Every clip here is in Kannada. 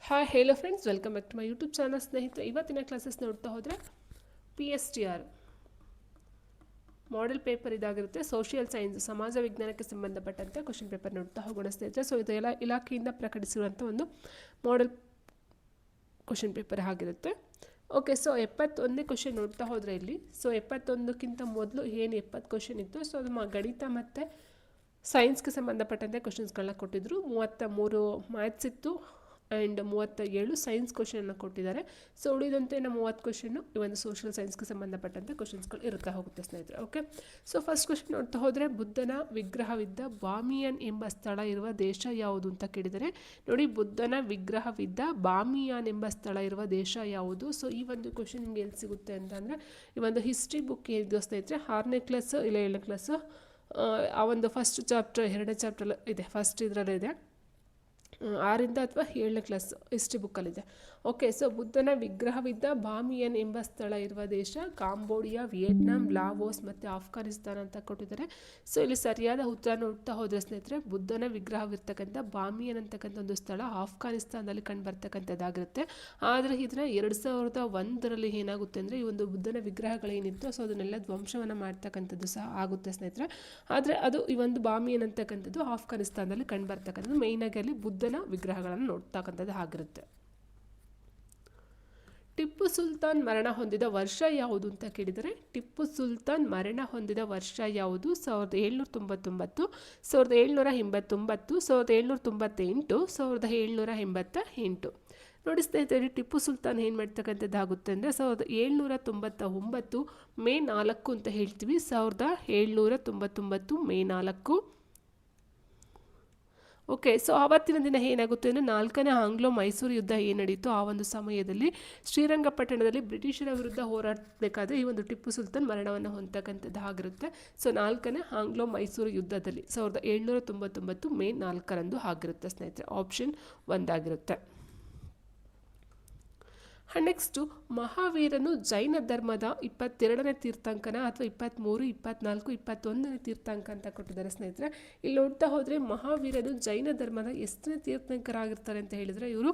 Hi hello friends, welcome back to my YouTube channel. ಸ್ನೇಹಿತರೆ, ಇವತ್ತಿನ ಕ್ಲಾಸಸ್ ನೋಡ್ತಾ ಹೋದರೆ PSTR ಮಾಡೆಲ್ ಪೇಪರ್ ಇದಾಗಿರುತ್ತೆ. ಸೋಷಿಯಲ್ ಸೈನ್ಸ್, ಸಮಾಜ ವಿಜ್ಞಾನಕ್ಕೆ ಸಂಬಂಧಪಟ್ಟಂತೆ ಕ್ವಶನ್ ಪೇಪರ್ ನೋಡ್ತಾ ಹೋಗೋಣ ಸ್ನೇಹಿತರೆ. ಸೊ ಇದೆಲ್ಲ ಇಲಾಖೆಯಿಂದ ಪ್ರಕಟಿಸಿರುವಂಥ ಒಂದು ಮಾಡೆಲ್ ಕ್ವಶನ್ ಪೇಪರ್ ಆಗಿರುತ್ತೆ. ಓಕೆ, ಸೊ 71ನೇ ಕ್ವಶನ್ ನೋಡ್ತಾ ಹೋದರೆ ಇಲ್ಲಿ, ಸೊ 71ಕ್ಕಿಂತ ಮೊದಲು ಏನು 70 ಕ್ವಶನ್ ಇತ್ತು, ಸೊ ಅದು ಗಣಿತ ಮತ್ತು ಸೈನ್ಸ್ಗೆ ಸಂಬಂಧಪಟ್ಟಂತೆ ಕ್ವಶನ್ಸ್ಗಳನ್ನ ಕೊಟ್ಟಿದ್ದರು. 33 ಮ್ಯಾಥ್ಸ್ ಇತ್ತು ಆ್ಯಂಡ್ 37 ಸೈನ್ಸ್ ಕ್ವಶನ್ನ ಕೊಟ್ಟಿದ್ದಾರೆ. ಸೊ ಉಳಿದಂತೆ 30 ಕ್ವಶನ್ನು ಈ ಒಂದು ಸೋಷಿಯಲ್ ಸೈನ್ಸ್ಗೆ ಸಂಬಂಧಪಟ್ಟಂತೆ ಕ್ವಶನ್ಸ್ಗಳು ಇರುತ್ತಾ ಹೋಗುತ್ತೆ ಸ್ನೇಹಿತರೆ. ಓಕೆ, ಸೊ ಫಸ್ಟ್ ಕ್ವಶನ್ ನೋಡ್ತಾ ಹೋದರೆ, ಬುದ್ಧನ ವಿಗ್ರಹವಿದ್ದ ಬಾಮಿಯಾನ್ ಎಂಬ ಸ್ಥಳ ಇರುವ ದೇಶ ಯಾವುದು ಅಂತ ಕೇಳಿದರೆ, ನೋಡಿ, ಬುದ್ಧನ ವಿಗ್ರಹವಿದ್ದ ಬಾಮಿಯಾನ್ ಎಂಬ ಸ್ಥಳ ಇರುವ ದೇಶ ಯಾವುದು. ಸೊ ಈ ಒಂದು ಕ್ವಶನ್ ನಿಮ್ಗೆ ಎಲ್ಲಿ ಸಿಗುತ್ತೆ ಅಂತಂದರೆ, ಈ ಒಂದು ಹಿಸ್ಟ್ರಿ ಬುಕ್ ಏನಿದೆ ಸ್ನೇಹಿತರೆ, 6ನೇ ಕ್ಲಾಸು ಇಲ್ಲ 7ನೇ ಕ್ಲಾಸು, ಆ ಒಂದು ಫಸ್ಟ್ ಚಾಪ್ಟರ್ 2ನೇ ಚಾಪ್ಟರ್ ಇದೆ, ಫಸ್ಟ್ ಇದರಲ್ಲಿದೆ, 6ರಿಂದ ಅಥವಾ 7ನೇ ಕ್ಲಾಸ್ ಹಿಸ್ಟ್ರಿ ಬುಕ್ಕಲ್ಲಿದೆ. ಓಕೆ, ಸೊ ಬುದ್ಧನ ವಿಗ್ರಹವಿದ್ದ ಬಾಮಿಯನ್ ಎಂಬ ಸ್ಥಳ ಇರುವ ದೇಶ ಕಾಂಬೋಡಿಯಾ, ವಿಯೆಟ್ನಾಂ, ಲಾವೋಸ್ ಮತ್ತು ಆಫ್ಘಾನಿಸ್ತಾನ ಅಂತ ಕೊಟ್ಟಿದ್ದಾರೆ. ಸೊ ಇಲ್ಲಿ ಸರಿಯಾದ ಉತ್ತರ ನೋಡ್ತಾ ಹೋದರೆ ಸ್ನೇಹಿತರೆ, ಬುದ್ಧನ ವಿಗ್ರಹವಿರ್ತಕ್ಕಂಥ ಬಾಮಿಯನ್ ಅಂತಕ್ಕಂಥ ಒಂದು ಸ್ಥಳ ಆಫ್ಘಾನಿಸ್ತಾನದಲ್ಲಿ ಕಂಡುಬರ್ತಕ್ಕಂಥದ್ದಾಗಿರುತ್ತೆ. ಆದರೆ ಇದನ್ನು 2001ರಲ್ಲಿ ಏನಾಗುತ್ತೆ ಅಂದರೆ, ಈ ಒಂದು ಬುದ್ಧನ ವಿಗ್ರಹಗಳೇನಿತ್ತು ಸೊ ಅದನ್ನೆಲ್ಲ ಧ್ವಂಸವನ್ನು ಮಾಡ್ತಕ್ಕಂಥದ್ದು ಸಹ ಆಗುತ್ತೆ ಸ್ನೇಹಿತರೆ. ಆದರೆ ಅದು ಈ ಒಂದು ಬಾಮಿಯನ್ ಅಂತಕ್ಕಂಥದ್ದು ಆಫ್ಘಾನಿಸ್ತಾನದಲ್ಲಿ ಕಂಡುಬರ್ತಕ್ಕಂಥದ್ದು. ಮೇಯ್ನಾಗಿ ಅಲ್ಲಿ ಬುದ್ಧನ ವಿಗ್ರಹಗಳನ್ನು ನೋಡ್ತಕ್ಕಂಥದ್ದು ಆಗಿರುತ್ತೆ. ಟಿಪ್ಪು ಸುಲ್ತಾನ್ ಮರಣ ಹೊಂದಿದ ವರ್ಷ ಯಾವುದು ಅಂತ ಕೇಳಿದರೆ, ಟಿಪ್ಪು ಸುಲ್ತಾನ್ ಮರಣ ಹೊಂದಿದ ವರ್ಷ ಯಾವುದು? 1799, 1789, 1798, 1788. ನೋಡಿ ಸ್ನೇಹಿತರೆ, ಟಿಪ್ಪು ಸುಲ್ತಾನ್ ಏನು ಮಾಡ್ತಕ್ಕಂಥದ್ದಾಗುತ್ತೆ ಅಂದರೆ 1799 ಮೇ 4 ಅಂತ ಹೇಳ್ತೀವಿ. 1799 ಮೇ 4. ಓಕೆ, ಸೊ ಆವತ್ತಿನ ದಿನ ಏನಾಗುತ್ತೆ ಅಂದರೆ, 4ನೇ ಆಂಗ್ಲೋ ಮೈಸೂರು ಯುದ್ಧ ಏನು ನಡೀತು ಆ ಒಂದು ಸಮಯದಲ್ಲಿ ಶ್ರೀರಂಗಪಟ್ಟಣದಲ್ಲಿ ಬ್ರಿಟಿಷರ ವಿರುದ್ಧ ಹೋರಾಡಬೇಕಾದ್ರೆ ಈ ಒಂದು ಟಿಪ್ಪು ಸುಲ್ತಾನ್ ಮರಣವನ್ನು ಹೊಂದತಕ್ಕಂಥದ್ದು ಆಗಿರುತ್ತೆ. ಸೊ 4ನೇ ಆಂಗ್ಲೋ ಮೈಸೂರು ಯುದ್ಧದಲ್ಲಿ 1799 ಮೇ 4ರಂದು ಆಗಿರುತ್ತೆ ಸ್ನೇಹಿತರೆ. ಆಪ್ಷನ್ 1 ಆಗಿರುತ್ತೆ. ನೆಕ್ಸ್ಟು, ಮಹಾವೀರನು ಜೈನ ಧರ್ಮದ 22ನೇ ತೀರ್ಥಂಕನ ಅಥವಾ 23, 24, 21ನೇ ತೀರ್ಥಂಕ ಅಂತ ಕೊಟ್ಟಿದ್ದಾರೆ ಸ್ನೇಹಿತರೆ. ಇಲ್ಲಿ ನೋಡ್ತಾ ಹೋದರೆ ಮಹಾವೀರನು ಜೈನ ಧರ್ಮದ ಎಷ್ಟನೇ ತೀರ್ಥಂಕರಾಗಿರ್ತಾರೆ ಅಂತ ಹೇಳಿದರೆ, ಇವರು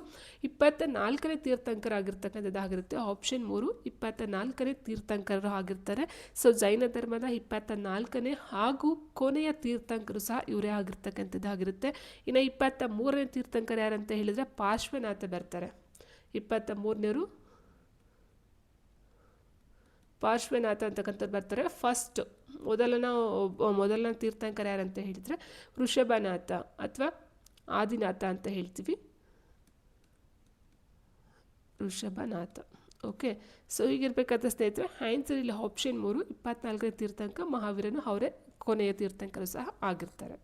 24ನೇ ತೀರ್ಥಂಕರಾಗಿರ್ತಕ್ಕಂಥದ್ದಾಗಿರುತ್ತೆ. ಆಪ್ಷನ್ 3 24ನೇ ತೀರ್ಥಂಕರು ಆಗಿರ್ತಾರೆ. ಸೊ ಜೈನ ಧರ್ಮದ 24ನೇ ಹಾಗೂ ಕೊನೆಯ ತೀರ್ಥಂಕರು ಸಹ ಇವರೇ ಆಗಿರ್ತಕ್ಕಂಥದ್ದಾಗಿರುತ್ತೆ. ಇನ್ನು 23ನೇ ತೀರ್ಥಂಕರು ಯಾರಂತ ಹೇಳಿದರೆ ಪಾರ್ಶ್ವನಾಥ ಬರ್ತಾರೆ. 23ನೇವರು ಪಾರ್ಶ್ವನಾಥ ಅಂತಕ್ಕಂಥದ್ದು ಬರ್ತಾರೆ. ಫಸ್ಟ್ ಮೊದಲನೇ ತೀರ್ಥಂಕರ ಯಾರಂತ ಹೇಳಿದರೆ ವೃಷಭನಾಥ ಅಥವಾ ಆದಿನಾಥ ಅಂತ ಹೇಳ್ತೀವಿ, ವೃಷಭನಾಥ. ಓಕೆ, ಸೊ ಹೀಗಿರ್ಬೇಕಾದ ಸ್ನೇಹಿತರೆ ಆನ್ಸರ್ ಇಲ್ಲಿ ಆಪ್ಷನ್ 3 24ನೇ ತೀರ್ಥಂಕ ಮಹಾವೀರನು ಅವರೇ ಕೊನೆಯ ತೀರ್ಥಂಕರು ಸಹ ಆಗಿರ್ತಾರೆ.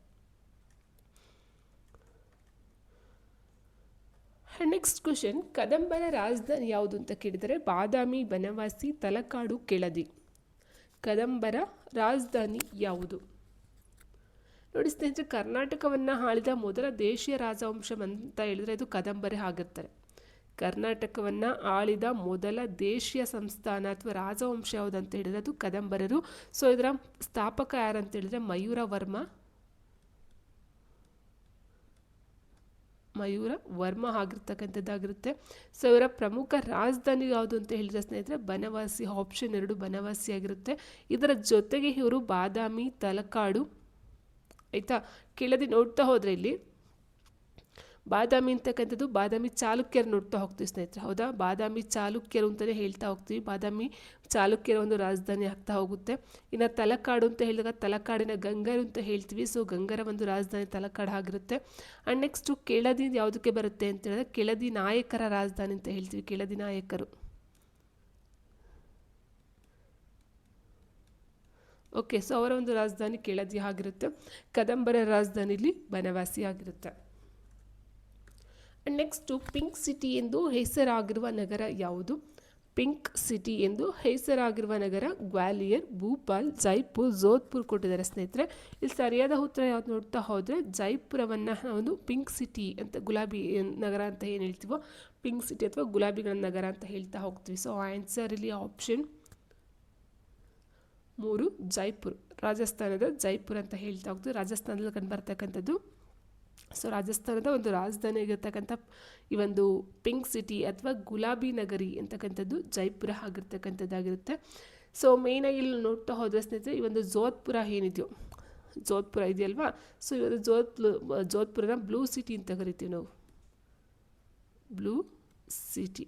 ನೆಕ್ಸ್ಟ್ ಕ್ವಶನ್, ಕದಂಬರ ರಾಜಧಾನಿ ಯಾವುದು ಅಂತ ಕೇಳಿದರೆ ಬಾದಾಮಿ, ಬನವಾಸಿ, ತಲಕಾಡು, ಕೆಳದಿ. ಕದಂಬರ ರಾಜಧಾನಿ ಯಾವುದು? ನೋಡಿ ಸ್ನೇಹಿತರೆ, ಕರ್ನಾಟಕವನ್ನು ಆಳಿದ ಮೊದಲ ದೇಶೀಯ ರಾಜವಂಶ ಅಂತ ಹೇಳಿದರೆ ಇದು ಕದಂಬರೇ ಆಗಿರ್ತಾರೆ. ಕರ್ನಾಟಕವನ್ನು ಆಳಿದ ಮೊದಲ ದೇಶೀಯ ಸಂಸ್ಥಾನ ಅಥವಾ ರಾಜವಂಶ ಯಾವುದು ಅಂತ ಹೇಳಿದರೆ ಅದು ಕದಂಬರರು. ಸೊ ಇದರ ಸ್ಥಾಪಕ ಯಾರಂತ ಹೇಳಿದರೆ ಮಯೂರ ವರ್ಮ ಆಗಿರ್ತಕ್ಕಂಥದ್ದಾಗಿರುತ್ತೆ. ಸೊ ಇವರ ಪ್ರಮುಖ ರಾಜಧಾನಿ ಯಾವುದು ಅಂತ ಹೇಳಿದ್ರೆ ಸ್ನೇಹಿತರೆ ಬನವಾಸಿ. ಆಪ್ಷನ್ 2 ಬನವಾಸಿ ಆಗಿರುತ್ತೆ. ಇದರ ಜೊತೆಗೆ ಇವರು ಬಾದಾಮಿ, ತಲಕಾಡು, ಆಯಿತಾ, ಕೆಳದಿ ನೋಡ್ತಾ ಹೋದರೆ ಇಲ್ಲಿ ಬಾದಾಮಿ ಅಂತಕ್ಕಂಥದ್ದು ಬಾದಾಮಿ ಚಾಲುಕ್ಯರು ನೋಡ್ತಾ ಹೋಗ್ತೀವಿ ಸ್ನೇಹಿತರೆ. ಹೌದಾ, ಬಾದಾಮಿ ಚಾಲುಕ್ಯರು ಅಂತಲೇ ಹೇಳ್ತಾ ಹೋಗ್ತೀವಿ. ಬಾದಾಮಿ ಚಾಲುಕ್ಯರ ಒಂದು ರಾಜಧಾನಿ ಆಗ್ತಾ ಹೋಗುತ್ತೆ. ಇನ್ನು ತಲಕಾಡು ಅಂತ ಹೇಳಿದಾಗ ತಲಕಾಡಿನ ಗಂಗರು ಅಂತ ಹೇಳ್ತೀವಿ. ಸೊ ಗಂಗರ ಒಂದು ರಾಜಧಾನಿ ತಲಕಾಡು ಆಗಿರುತ್ತೆ. ಆ್ಯಂಡ್ ನೆಕ್ಸ್ಟು ಕೆಳದಿ ಯಾವುದಕ್ಕೆ ಬರುತ್ತೆ ಅಂತ ಹೇಳಿದ್ರೆ ಕೆಳದಿ ನಾಯಕರ ರಾಜಧಾನಿ ಅಂತ ಹೇಳ್ತೀವಿ. ಕೆಳದಿ ನಾಯಕರು. ಓಕೆ, ಸೊ ಅವರ ಒಂದು ರಾಜಧಾನಿ ಕೆಳದಿ ಆಗಿರುತ್ತೆ. ಕದಂಬರ ರಾಜಧಾನಿಲಿ ಬನವಾಸಿ ಆಗಿರುತ್ತೆ. ನೆಕ್ಸ್ಟು, ಪಿಂಕ್ ಸಿಟಿ ಎಂದು ಹೆಸರಾಗಿರುವ ನಗರ ಯಾವುದು? ಪಿಂಕ್ ಸಿಟಿ ಎಂದು ಹೆಸರಾಗಿರುವ ನಗರ ಗ್ವಾಲಿಯರ್, ಭೂಪಾಲ್, ಜೈಪುರ್, ಜೋಧ್ಪುರ್ ಕೊಟ್ಟಿದ್ದಾರೆ ಸ್ನೇಹಿತರೆ. ಇಲ್ಲಿ ಸರಿಯಾದ ಉತ್ತರ ಯಾವ್ದು ನೋಡ್ತಾ ಹೋದರೆ ಜೈಪುರವನ್ನು ಒಂದು ಪಿಂಕ್ ಸಿಟಿ ಅಂತ, ಗುಲಾಬಿ ನಗರ ಅಂತ ಏನು ಹೇಳ್ತೀವೋ ಪಿಂಕ್ ಸಿಟಿ ಅಥವಾ ಗುಲಾಬಿಗಳ ನಗರ ಅಂತ ಹೇಳ್ತಾ ಹೋಗ್ತೀವಿ. ಸೊ ಆನ್ಸರ್ ಇಲ್ಲಿ ಆಪ್ಷನ್ 3 ಜೈಪುರ್, ರಾಜಸ್ಥಾನದ ಜೈಪುರ್ ಅಂತ ಹೇಳ್ತಾ ಹೋಗ್ತೀವಿ. ರಾಜಸ್ಥಾನದಲ್ಲಿ ಕಂಡು ಬರ್ತಕ್ಕಂಥದ್ದು ಸೊ ರಾಜಸ್ಥಾನದ ಒಂದು ರಾಜಧಾನಿಯಾಗಿರ್ತಕ್ಕಂಥ ಈ ಒಂದು ಪಿಂಕ್ ಸಿಟಿ ಅಥವಾ ಗುಲಾಬಿ ನಗರಿ ಅಂತಕ್ಕಂಥದ್ದು ಜೈಪುರ ಆಗಿರ್ತಕ್ಕಂಥದ್ದಾಗಿರುತ್ತೆ. ಸೊ ಮೇಯ್ನಾಗಿ ಇಲ್ಲಿ ನೋಡ್ತಾ ಹೋದರೆ ಸ್ನೇಹಿತರೆ, ಈ ಒಂದು ಜೋಧ್ಪುರ ಏನಿದೆಯೋ, ಜೋಧ್ಪುರ ಇದೆಯಲ್ವಾ, ಸೊ ಈ ಒಂದು ಜೋಧ್ಪುರನ ಬ್ಲೂ ಸಿಟಿ ಅಂತ ಕರಿತೀವಿ ನಾವು. ಬ್ಲೂ ಸಿಟಿ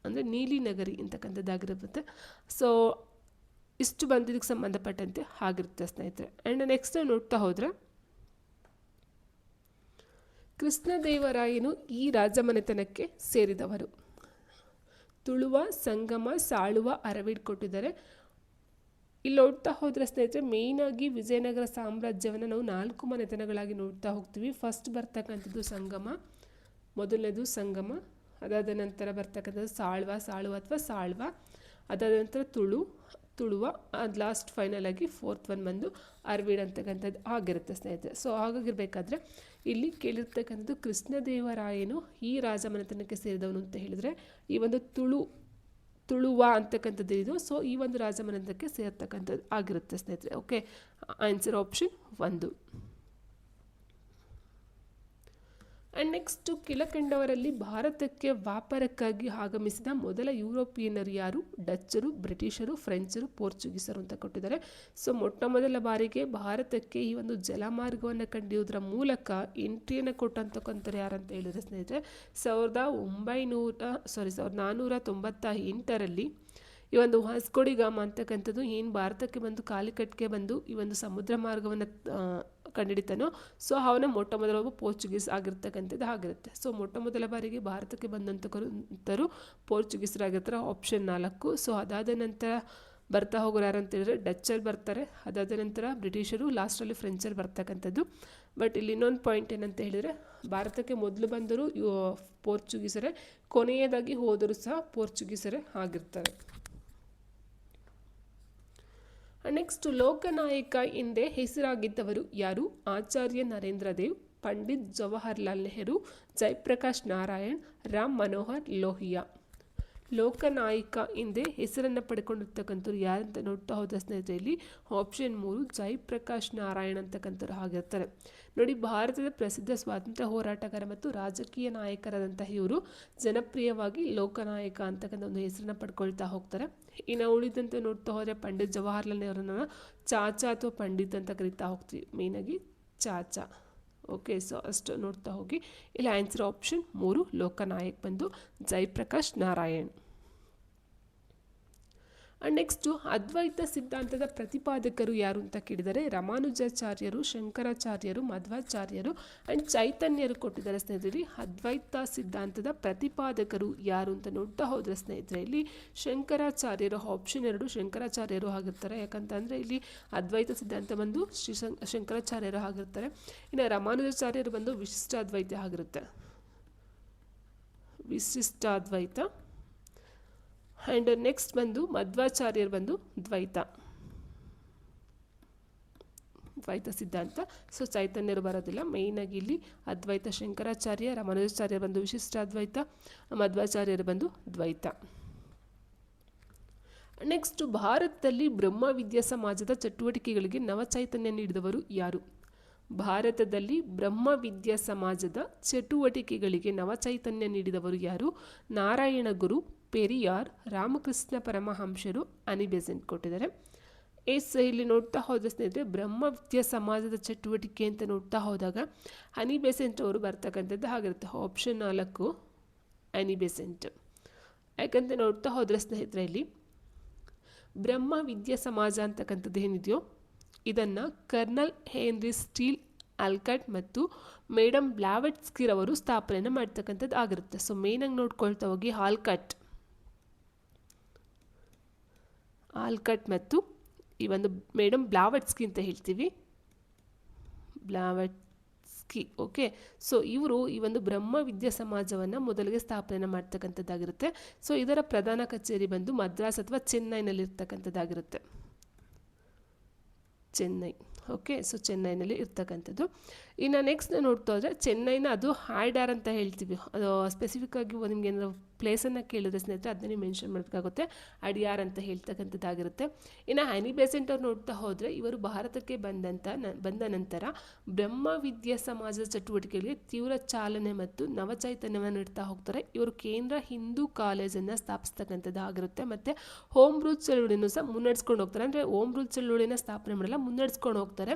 ಅಂದರೆ ನೀಲಿ ನಗರಿ ಅಂತಕ್ಕಂಥದ್ದಾಗಿರುತ್ತೆ. ಸೊ ಇಷ್ಟು ಬಂದು ಇದಕ್ಕೆ ಸಂಬಂಧಪಟ್ಟಂತೆ ಆಗಿರುತ್ತೆ ಸ್ನೇಹಿತರೆ. ಆ್ಯಂಡ್ ನೆಕ್ಸ್ಟ್ ನೋಡ್ತಾ ಹೋದರೆ, ಕೃಷ್ಣದೇವರಾಯನು ಈ ರಾಜಮನೆತನಕ್ಕೆ ಸೇರಿದವರು. ತುಳುವ, ಸಂಗಮ, ಸಾಳುವ, ಅರವೀಡ್ ಕೊಟ್ಟಿದ್ದಾರೆ. ಇಲ್ಲಿ ನೋಡ್ತಾ ಹೋದರೆ ಸ್ನೇಹಿತರೆ, ಮೇಯ್ನಾಗಿ ವಿಜಯನಗರ ಸಾಮ್ರಾಜ್ಯವನ್ನು ನಾವು 4 ಮನೆತನಗಳಾಗಿ ನೋಡ್ತಾ ಹೋಗ್ತೀವಿ. ಫಸ್ಟ್ ಬರ್ತಕ್ಕಂಥದ್ದು ಸಂಗಮ, ಮೊದಲನೇದು ಸಂಗಮ, ಅದಾದ ನಂತರ ಬರ್ತಕ್ಕಂಥದ್ದು ಸಾಳುವ ಅಥವಾ ಸಾಳ್ವ, ಅದಾದ ನಂತರ ತುಳುವ, ಅದು ಲಾಸ್ಟ್ ಫೈನಲ್ ಆಗಿ 4th ಒನ್ ಬಂದು ಅರವೀಡ್ ಅಂತಕ್ಕಂಥದ್ದು ಆಗಿರುತ್ತೆ ಸ್ನೇಹಿತರೆ. ಸೊ ಹಾಗಾಗಿರ್ಬೇಕಾದ್ರೆ ಇಲ್ಲಿ ಕೇಳಿರ್ತಕ್ಕಂಥದ್ದು ಕೃಷ್ಣದೇವರಾಯನು ಈ ರಾಜಮನೆತನಕ್ಕೆ ಸೇರಿದವನು ಅಂತ ಹೇಳಿದರೆ ಈ ಒಂದು ತುಳುವ ಅಂತಕ್ಕಂಥದ್ದು ಇದು. ಸೊ ಈ ಒಂದು ರಾಜಮನೆತನಕ್ಕೆ ಸೇರ್ತಕ್ಕಂಥದ್ದು ಆಗಿರುತ್ತೆ ಸ್ನೇಹಿತರೆ. Okay, answer option 1. And next, ಕೆಳಕಂಡವರಲ್ಲಿ ಭಾರತಕ್ಕೆ ವ್ಯಾಪಾರಕ್ಕಾಗಿ ಆಗಮಿಸಿದ ಮೊದಲ ಯುರೋಪಿಯನ್ನರು ಯಾರು? ಡಚ್ಚರು, ಬ್ರಿಟಿಷರು, ಫ್ರೆಂಚರು, ಪೋರ್ಚುಗೀಸರು ಅಂತ ಕೊಟ್ಟಿದ್ದಾರೆ. ಸೊ ಮೊಟ್ಟ ಮೊದಲ ಬಾರಿಗೆ ಭಾರತಕ್ಕೆ ಈ ಒಂದು ಜಲಮಾರ್ಗವನ್ನು ಕಂಡುಹಿಡಿಯೋದ್ರ ಮೂಲಕ ಎಂಟ್ರಿಯನ್ನು ಕೊಟ್ಟಂತಕ್ಕಂಥವ್ರು ಯಾರಂತ ಹೇಳಿದರೆ ಸ್ನೇಹಿತರೆ, 1498ರಲ್ಲಿ ಈ ಒಂದು ವಾಸ್ಕೋ ಡಿ ಗಾಮ ಅಂತಕ್ಕಂಥದ್ದು ಏನು ಭಾರತಕ್ಕೆ ಬಂದು ಕಾಲಿಕಟ್ಗೆ ಬಂದು ಈ ಒಂದು ಸಮುದ್ರ ಮಾರ್ಗವನ್ನು ಕಂಡುಹಿಡಿತಾನೋ, ಸೊ ಅವನ ಮೊಟ್ಟ ಮೊದಲ ಒಬ್ಬ ಪೋರ್ಚುಗೀಸ್ ಆಗಿರ್ತಕ್ಕಂಥದ್ದು ಆಗಿರುತ್ತೆ. ಸೊ ಮೊಟ್ಟ ಮೊದಲ ಬಾರಿಗೆ ಭಾರತಕ್ಕೆ ಬಂದಂಥವರು ಪೋರ್ಚುಗೀಸರಾಗಿರ್ತಾರೆ, ಆಪ್ಷನ್ 4. ಸೊ ಅದಾದ ನಂತರ ಬರ್ತಾ ಹೋಗೋರು ಯಾರು ಅಂತ ಹೇಳಿದ್ರೆ ಡಚ್ಚರ್ ಬರ್ತಾರೆ, ಅದಾದ ನಂತರ ಬ್ರಿಟಿಷರು, ಲಾಸ್ಟಲ್ಲಿ ಫ್ರೆಂಚರ್ ಬರ್ತಕ್ಕಂಥದ್ದು. ಬಟ್ ಇಲ್ಲಿ ಇನ್ನೊಂದು ಪಾಯಿಂಟ್ ಏನಂತ ಹೇಳಿದರೆ, ಭಾರತಕ್ಕೆ ಮೊದಲು ಬಂದರು ಪೋರ್ಚುಗೀಸರೇ, ಕೊನೆಯದಾಗಿ ಹೋದರೂ ಸಹ ಪೋರ್ಚುಗೀಸರೇ ಆಗಿರ್ತಾರೆ. ನೆಕ್ಸ್ಟ್, ಲೋಕನಾಯಕ ಎಂದೇ ಹೆಸರಾಗಿದ್ದವರು ಯಾರು? ಆಚಾರ್ಯ ನರೇಂದ್ರ ದೇವ್, ಪಂಡಿತ್ ಜವಾಹರ್ಲಾಲ್ ನೆಹರು, ಜಯಪ್ರಕಾಶ್ ನಾರಾಯಣ್, ರಾಮ್ ಮನೋಹರ್ ಲೋಹಿಯಾ. ಲೋಕನಾಯಕ ಎಂದೇ ಹೆಸರನ್ನು ಪಡ್ಕೊಂಡಿರ್ತಕ್ಕಂಥವ್ರು ಯಾರಂತ ನೋಡ್ತಾ ಹೋದ ಸ್ನೇಹಿತರೆ, ಇಲ್ಲಿ ಆಪ್ಷನ್ 3 ಜಯಪ್ರಕಾಶ್ ನಾರಾಯಣ್ ಅಂತಕ್ಕಂಥವ್ರು ಆಗಿರ್ತಾರೆ. ನೋಡಿ, ಭಾರತದ ಪ್ರಸಿದ್ಧ ಸ್ವಾತಂತ್ರ್ಯ ಹೋರಾಟಗಾರ ಮತ್ತು ರಾಜಕೀಯ ನಾಯಕರಾದಂತಹ ಇವರು ಜನಪ್ರಿಯವಾಗಿ ಲೋಕನಾಯಕ ಅಂತಕ್ಕಂಥ ಒಂದು ಹೆಸರನ್ನು ಪಡ್ಕೊಳ್ತಾ ಹೋಗ್ತಾರೆ. ಇನ್ನು ಉಳಿದಂತೆ ನೋಡ್ತಾ ಹೋದರೆ ಪಂಡಿತ್ ಜವಾಹರ್ಲಾಲ್ ನೆಹರೂನ ಚಾಚಾ ಅಥವಾ ಪಂಡಿತ್ ಅಂತ ಕರಿತಾ ಹೋಗ್ತೀವಿ, ಮೇಯ್ನಾಗಿ ಚಾಚಾ. ಓಕೆ, ಸೊ ಅಷ್ಟು ನೋಡ್ತಾ ಹೋಗಿ. ಇಲ್ಲಿ ಆನ್ಸರ್ ಆಪ್ಷನ್ 3 ಲೋಕನಾಯಕ್ ಬಂದು ಜಯಪ್ರಕಾಶ್ ನಾರಾಯಣ್. ಆ್ಯಂಡ್ ನೆಕ್ಸ್ಟು, ಅದ್ವೈತ ಸಿದ್ಧಾಂತದ ಪ್ರತಿಪಾದಕರು ಯಾರು ಅಂತ ಕೇಳಿದರೆ ರಾಮಾನುಜಾಚಾರ್ಯರು, ಶಂಕರಾಚಾರ್ಯರು, ಮಧ್ವಾಚಾರ್ಯರು ಆ್ಯಂಡ್ ಚೈತನ್ಯರು ಕೊಟ್ಟಿದ್ದಾರೆ ಸ್ನೇಹಿತರೆ. ಅದ್ವೈತ ಸಿದ್ಧಾಂತದ ಪ್ರತಿಪಾದಕರು ಯಾರು ಅಂತ ನೋಡ್ತಾ ಹೋದರೆ ಸ್ನೇಹಿತರೆ, ಇಲ್ಲಿ ಶಂಕರಾಚಾರ್ಯರು, ಆಪ್ಷನ್ 2 ಶಂಕರಾಚಾರ್ಯರು ಆಗಿರ್ತಾರೆ. ಯಾಕಂತಂದರೆ ಇಲ್ಲಿ ಅದ್ವೈತ ಸಿದ್ಧಾಂತ ಬಂದು ಶಂಕರಾಚಾರ್ಯರು ಆಗಿರ್ತಾರೆ. ಇನ್ನು ರಾಮಾನುಜಾಚಾರ್ಯರು ಬಂದು ವಿಶಿಷ್ಟಾದ್ವೈತ ಆಗಿರುತ್ತೆ, ವಿಶಿಷ್ಟಾದ್ವೈತ. ಆ್ಯಂಡ್ ನೆಕ್ಸ್ಟ್ ಬಂದು ಮಧ್ವಾಚಾರ್ಯರು ಬಂದು ದ್ವೈತ ಸಿದ್ಧಾಂತ. ಸೊ ಚೈತನ್ಯರು ಬರೋದಿಲ್ಲ. ಮೇಯ್ನಾಗಿ ಇಲ್ಲಿ ಅದ್ವೈತ ಶಂಕರಾಚಾರ್ಯ, ರಾಮಾನುಜಾಚಾರ್ಯ ಬಂದು ವಿಶಿಷ್ಟಾದ್ವೈತ, ಮಧ್ವಾಚಾರ್ಯರು ಬಂದು ದ್ವೈತ. ನೆಕ್ಸ್ಟ್, ಭಾರತದಲ್ಲಿ ಬ್ರಹ್ಮವಿದ್ಯಾ ಸಮಾಜದ ಚಟುವಟಿಕೆಗಳಿಗೆ ನವಚೈತನ್ಯ ನೀಡಿದವರು ಯಾರು? ಭಾರತದಲ್ಲಿ ಬ್ರಹ್ಮವಿದ್ಯಾ ಸಮಾಜದ ಚಟುವಟಿಕೆಗಳಿಗೆ ನವಚೈತನ್ಯ ನೀಡಿದವರು ಯಾರು? ನಾರಾಯಣ ಗುರು, ಪೆರಿಯಾರ್, ರಾಮಕೃಷ್ಣ ಪರಮಹಂಸರು, ಅನಿ ಬೆಸೆಂಟ್ ಕೊಟ್ಟಿದ್ದಾರೆ. ಇಲ್ಲಿ ನೋಡ್ತಾ ಹೋದ ಸ್ನೇಹಿತರೆ, ಬ್ರಹ್ಮವಿದ್ಯಾ ಸಮಾಜದ ಚಟುವಟಿಕೆ ಅಂತ ನೋಡ್ತಾ ಹೋದಾಗ ಅನಿ ಬೆಸೆಂಟ್ ಅವರು ಬರ್ತಕ್ಕಂಥದ್ದು ಆಗಿರುತ್ತೆ, ಆಪ್ಷನ್ 4 ಅನಿ ಬೆಸೆಂಟ್. ಯಾಕಂತ ನೋಡ್ತಾ ಹೋದರೆ ಸ್ನೇಹಿತರೆ, ಇಲ್ಲಿ ಬ್ರಹ್ಮವಿದ್ಯಾ ಸಮಾಜ ಅಂತಕ್ಕಂಥದ್ದು ಏನಿದೆಯೋ ಇದನ್ನು ಕರ್ನಲ್ ಹೆನ್ರಿ ಸ್ಟೀಲ್ ಆಲ್ಕಟ್ ಮತ್ತು ಮೇಡಮ್ ಬ್ಲಾವೆಟ್ಸ್ಕಿ ರವರು ಸ್ಥಾಪನೆಯನ್ನು ಮಾಡ್ತಕ್ಕಂಥದ್ದು ಆಗಿರುತ್ತೆ. ಸೊ ಮೇಯ್ನಾಗಿ ನೋಡ್ಕೊಳ್ತಾ ಹೋಗಿ ಆಲ್ಕಟ್ ಮತ್ತು ಈ ಒಂದು ಮೇಡಮ್ ಬ್ಲಾವೆಟ್ಸ್ಕಿ ಅಂತ ಹೇಳ್ತೀವಿ, ಬ್ಲಾವೆಟ್ಸ್ಕಿ. ಓಕೆ, ಸೊ ಇವರು ಈ ಒಂದು ಬ್ರಹ್ಮವಿದ್ಯಾ ಸಮಾಜವನ್ನು ಮೊದಲಿಗೆ ಸ್ಥಾಪನೆ ಮಾಡ್ತಕ್ಕಂಥದ್ದಾಗಿರುತ್ತೆ. ಸೊ ಇದರ ಪ್ರಧಾನ ಕಚೇರಿ ಬಂದು ಮದ್ರಾಸ್ ಅಥವಾ ಚೆನ್ನೈನಲ್ಲಿರ್ತಕ್ಕಂಥದ್ದಾಗಿರುತ್ತೆ, ಚೆನ್ನೈ. ಓಕೆ, ಸೊ ಚೆನ್ನೈನಲ್ಲಿ ಇರ್ತಕ್ಕಂಥದ್ದು. ಇನ್ನು ನೆಕ್ಸ್ಟ್ ನೋಡ್ತಾ ಹೋದರೆ ಚೆನ್ನೈನ ಅದು ಹೈಡಾರ್ ಅಂತ ಹೇಳ್ತೀವಿ. ಅದು ಸ್ಪೆಸಿಫಿಕ್ ಆಗಿ ನಿಮಗೆ ಏನಾದ್ರು ಪ್ಲೇಸನ್ನು ಕೇಳಿದ್ರೆ ಸ್ನೇಹಿತರೆ ಅದನ್ನ ನೀವು ಮೆನ್ಷನ್ ಮಾಡಬೇಕಾಗುತ್ತೆ. ಅಡಿಯಾರ್ ಅಂತ ಹೇಳ್ತಕ್ಕಂಥದ್ದಾಗಿರುತ್ತೆ. ಇನ್ನು ಹನಿ ಬೆಸೆಂಟ್ ಅವ್ರು ನೋಡ್ತಾ ಹೋದರೆ ಇವರು ಭಾರತಕ್ಕೆ ಬಂದ ನಂತರ ಬ್ರಹ್ಮವಿದ್ಯಾ ಸಮಾಜದ ಚಟುವಟಿಕೆಗಳಿಗೆ ತೀವ್ರ ಚಾಲನೆ ಮತ್ತು ನವಚೈತನ್ಯವನ್ನು ನೀಡ್ತಾ ಹೋಗ್ತಾರೆ. ಇವರು ಕೇಂದ್ರ ಹಿಂದೂ ಕಾಲೇಜನ್ನು ಸ್ಥಾಪಿಸ್ತಕ್ಕಂಥದ್ದಾಗಿರುತ್ತೆ. ಮತ್ತು ಹೋಮ್ ರೂಲ್ ಚಳುವಳಿನೂ ಸಹ ಮುನ್ನಡೆಸ್ಕೊಂಡು ಹೋಗ್ತಾರೆ. ಅಂದರೆ ಹೋಮ್ ರೂಲ್ ಚಳುವಳಿನ ಸ್ಥಾಪನೆ ಮಾಡಲ್ಲ, ಮುನ್ನಡೆಸ್ಕೊಂಡು ಹೋಗ್ತಾರೆ.